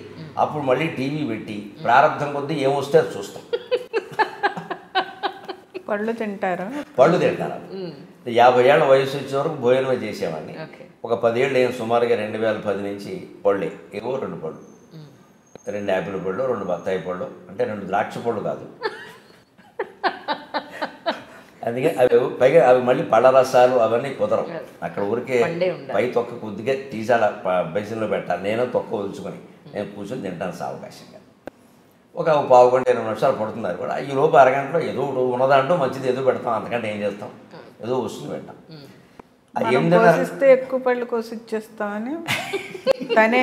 అప్పుడు మళ్ళీ టీవీ పెట్టి ప్రారంభం కొద్దీ ఏమొస్తే అది చూస్తాం.
పళ్ళు తింటారు.
50 ఏళ్ల వయసు వచ్చే వరకు భోజనమే చేసేవాడిని. ఒక 10 ఏళ్ళు నేను సుమారుగా 2010 నుంచి పళ్ళే ఏవో 2 పళ్ళు, 2 యాపిల్ పళ్ళు, 2 బత్తాయి పళ్ళు, అంటే 2 ద్రాక్ష పళ్ళు కాదు. అందుకే పైగా అవి మళ్ళీ పళ్ళ రసాలు అవన్నీ కుదరవు. అక్కడ ఊరికే పై తొక్క కొద్దిగా తీసాల బెసిన్లో పెట్టాలి. నేను తొక్క ఉంచుకొని నేను కూర్చొని తింటాను సావకాశంగా. ఒక పావు గంట 20 నిమిషాలు పడుతున్నారు కూడా. ఈ లోపు అరగంటలో ఏదో ఒకటి ఉన్నదాంటూ మంచిది ఏదో పెడతాం, అంతకంటే ఏం చేస్తాం, ఏదో వస్తుంది పెట్టాం. అది
మనం
8:30
కోసిస్తే ఎక్కువ పళ్ళు కోసిచ్చేస్తామని తనే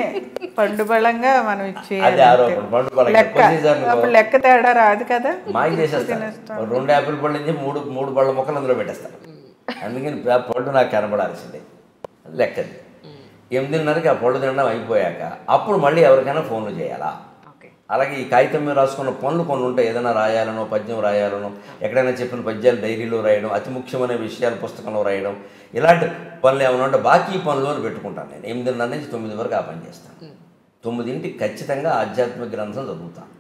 పండు బలంగా మనం
అది
ఇచ్చేయాలి.
ఆరోపణ. పండు పళ్ళకి
లెక్క అప్పుడు లెక్క తేడా రాదు కదా.
మాకి చేసేస్తాను. 2 యాపిల్ పళ్ళు నుంచి 3 పళ్ళ ముక్కలు అందులో పెట్టేస్తాను. అందుకని ఆ పళ్ళు నాకు కనబడాల్సిందే, లెక్కది. 8:30కి ఆ పళ్ళు తినడం అయిపోయాక అప్పుడు మళ్ళీ ఎవరికైనా ఫోన్లు చేయాలా. అలాగే ఈ కాగితం మీద రాసుకున్న పనులు కొన్ని ఉంటాయి, ఏదైనా రాయాలనో, పద్యం రాయాలనో, ఎక్కడైనా చెప్పిన పద్యాలు డైరీలో రాయడం, అతి ముఖ్యమైన విషయాలు పుస్తకంలో రాయడం, ఇలాంటి పనులు ఏమైనా ఉంటే బాకీ పనులు అని పెట్టుకుంటాను. నేను 8:30 నుంచి 9 వరకు ఆ పని చేస్తాను. 9ంటికి ఖచ్చితంగా ఆధ్యాత్మిక గ్రంథం చదువుతాను.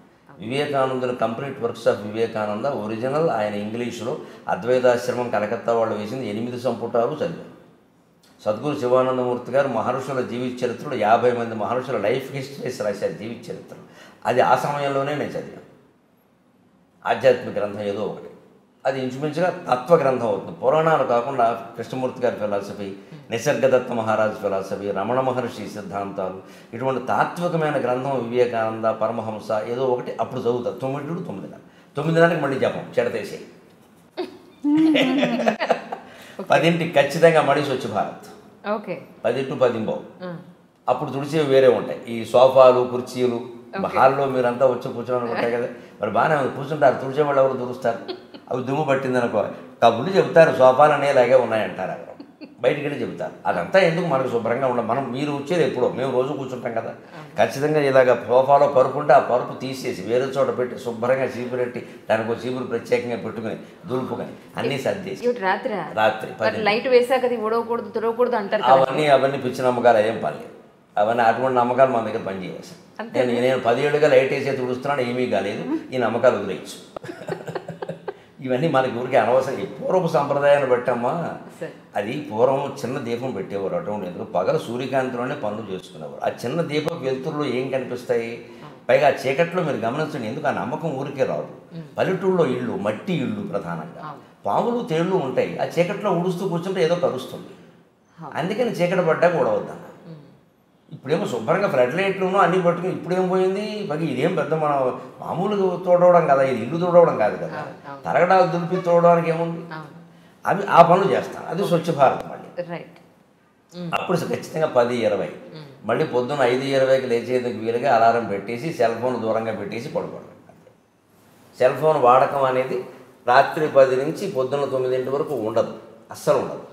వివేకానందుని complete works of Vivekananda original, ఆయన ఇంగ్లీషులో అద్వైతాశ్రమం కలకత్తా వాళ్ళు వేసింది 8 సంపుటాలు చదివాను. సద్గురు శివానందమూర్తి గారు మహర్షుల జీవిత చరిత్రలో 50 మంది మహర్షుల లైఫ్ హిస్టరీస్ రాశారు, జీవిత చరిత్రలు. అది ఆ సమయంలోనే నేను చదివాను. ఆధ్యాత్మిక గ్రంథం ఏదో ఒకటి, అది ఇంచుమించుగా తత్వ గ్రంథం అవుతుంది. పురాణాలు కాకుండా కృష్ణమూర్తి గారి ఫిలాసఫీ, నిసర్గదత్త మహారాజ్ ఫిలాసఫీ, రమణ మహర్షి సిద్ధాంతాలు, ఇటువంటి తాత్వికమైన గ్రంథం వివేకానంద, పరమహంస ఏదో ఒకటి అప్పుడు చదువుతారు. 9 to 9:30. 9:30కి మళ్ళీ జపం చెడతేసి 10ంటికి ఖచ్చితంగా మళ్ళీ స్వచ్ఛ భారత్. 10 to 10:15 అప్పుడు తుడిచేవి వేరే ఉంటాయి. ఈ సోఫాలు, కుర్చీలు, హాల్లో మీరంతా వచ్చి కూర్చోని ఉంటాయి కదా, మరి బాగానే కూర్చుంటారు. తుడిచే వాళ్ళు ఎవరు తుడుస్తారు? అవి దుమ్ము పట్టిందనుకో కబుర్లు చెబుతారు, సోఫాలు అనేలాగే ఉన్నాయంటారు. ఎవరు బయటికి వెళ్ళి చెబుతారు. అదంతా ఎందుకు, మనకు శుభ్రంగా ఉండాలి. మనం మీరు వచ్చేది ఎప్పుడో, మేము రోజు కూర్చుంటాం కదా. ఖచ్చితంగా ఇలాగ సోఫాలో పరుపు ఉంటే ఆ పరుపు తీసేసి వేరే చోట పెట్టి శుభ్రంగా చీపురు పెట్టి దానికి ఒక చీపురు ప్రత్యేకంగా పెట్టుకుని దులుపుకొని అన్నీ సర్దేసి రాత్రి
లైట్ వేసాక ఊడవకూడదు, తుడవకూడదు అంటారు.
అవన్నీ పిచ్చి నమ్మకాలు ఏం పర్లేదు. అవన్నీ అటువంటి నమ్మకాలు మన దగ్గర పనిచేయాల్సి. నేను 10 ఏళ్ళుగా లైట్ వేసే తుడుస్తున్నాను, ఏమీ కాలేదు. ఈ నమ్మకాలు వదిలేయచ్చు. ఇవన్నీ మనకి ఊరికే అనవసరం. పూర్వపు సంప్రదాయాన్ని బట్టమ్మా, అది పూర్వం చిన్న దీపం పెట్టేవారు అటువంటి. ఎందుకు పగల సూర్యకాంతిలోనే పనులు చేసుకునేవారు. ఆ చిన్న దీపం వెలుతురులో ఏం కనిపిస్తాయి? పైగా ఆ చీకట్లో మీరు గమనించండి, ఎందుకు ఆ నమ్మకం ఊరికే రాదు. పల్లెటూళ్ళలో ఇళ్ళు, మట్టి ఇళ్ళు ప్రధానంగా, పాములు తేళ్ళు ఉంటాయి. ఆ చీకట్లో ఉడుస్తూ కూర్చుంటే ఏదో కరుస్తుంది. అందుకని చీకటి పడ్డాక ఊడవద్దన్న. ఇప్పుడేమో శుభ్రంగా ఫ్లడ్ లైట్లును అన్నీ పట్టుకుని ఇప్పుడేం పోయింది పగి. ఇదేం పెద్ద మనం మామూలుగా తోడవడం కదా, ఇది ఇల్లు తోడవడం కాదు కదా. తరగడాలు దులిపి తోడడానికి ఏముంది? అవి ఆ పనులు చేస్తాను. అది స్వచ్ఛ భారత్. మళ్ళీ అప్పుడు ఖచ్చితంగా 10:20 మళ్ళీ పొద్దున్న 5:20కి లేచేందుకు వీలుగా అలారం పెట్టేసి సెల్ ఫోన్ దూరంగా పెట్టేసి పడుకోవడం. సెల్ ఫోన్ వాడకం అనేది రాత్రి 10 నుంచి పొద్దున్న 9 వరకు ఉండదు, అస్సలు ఉండదు.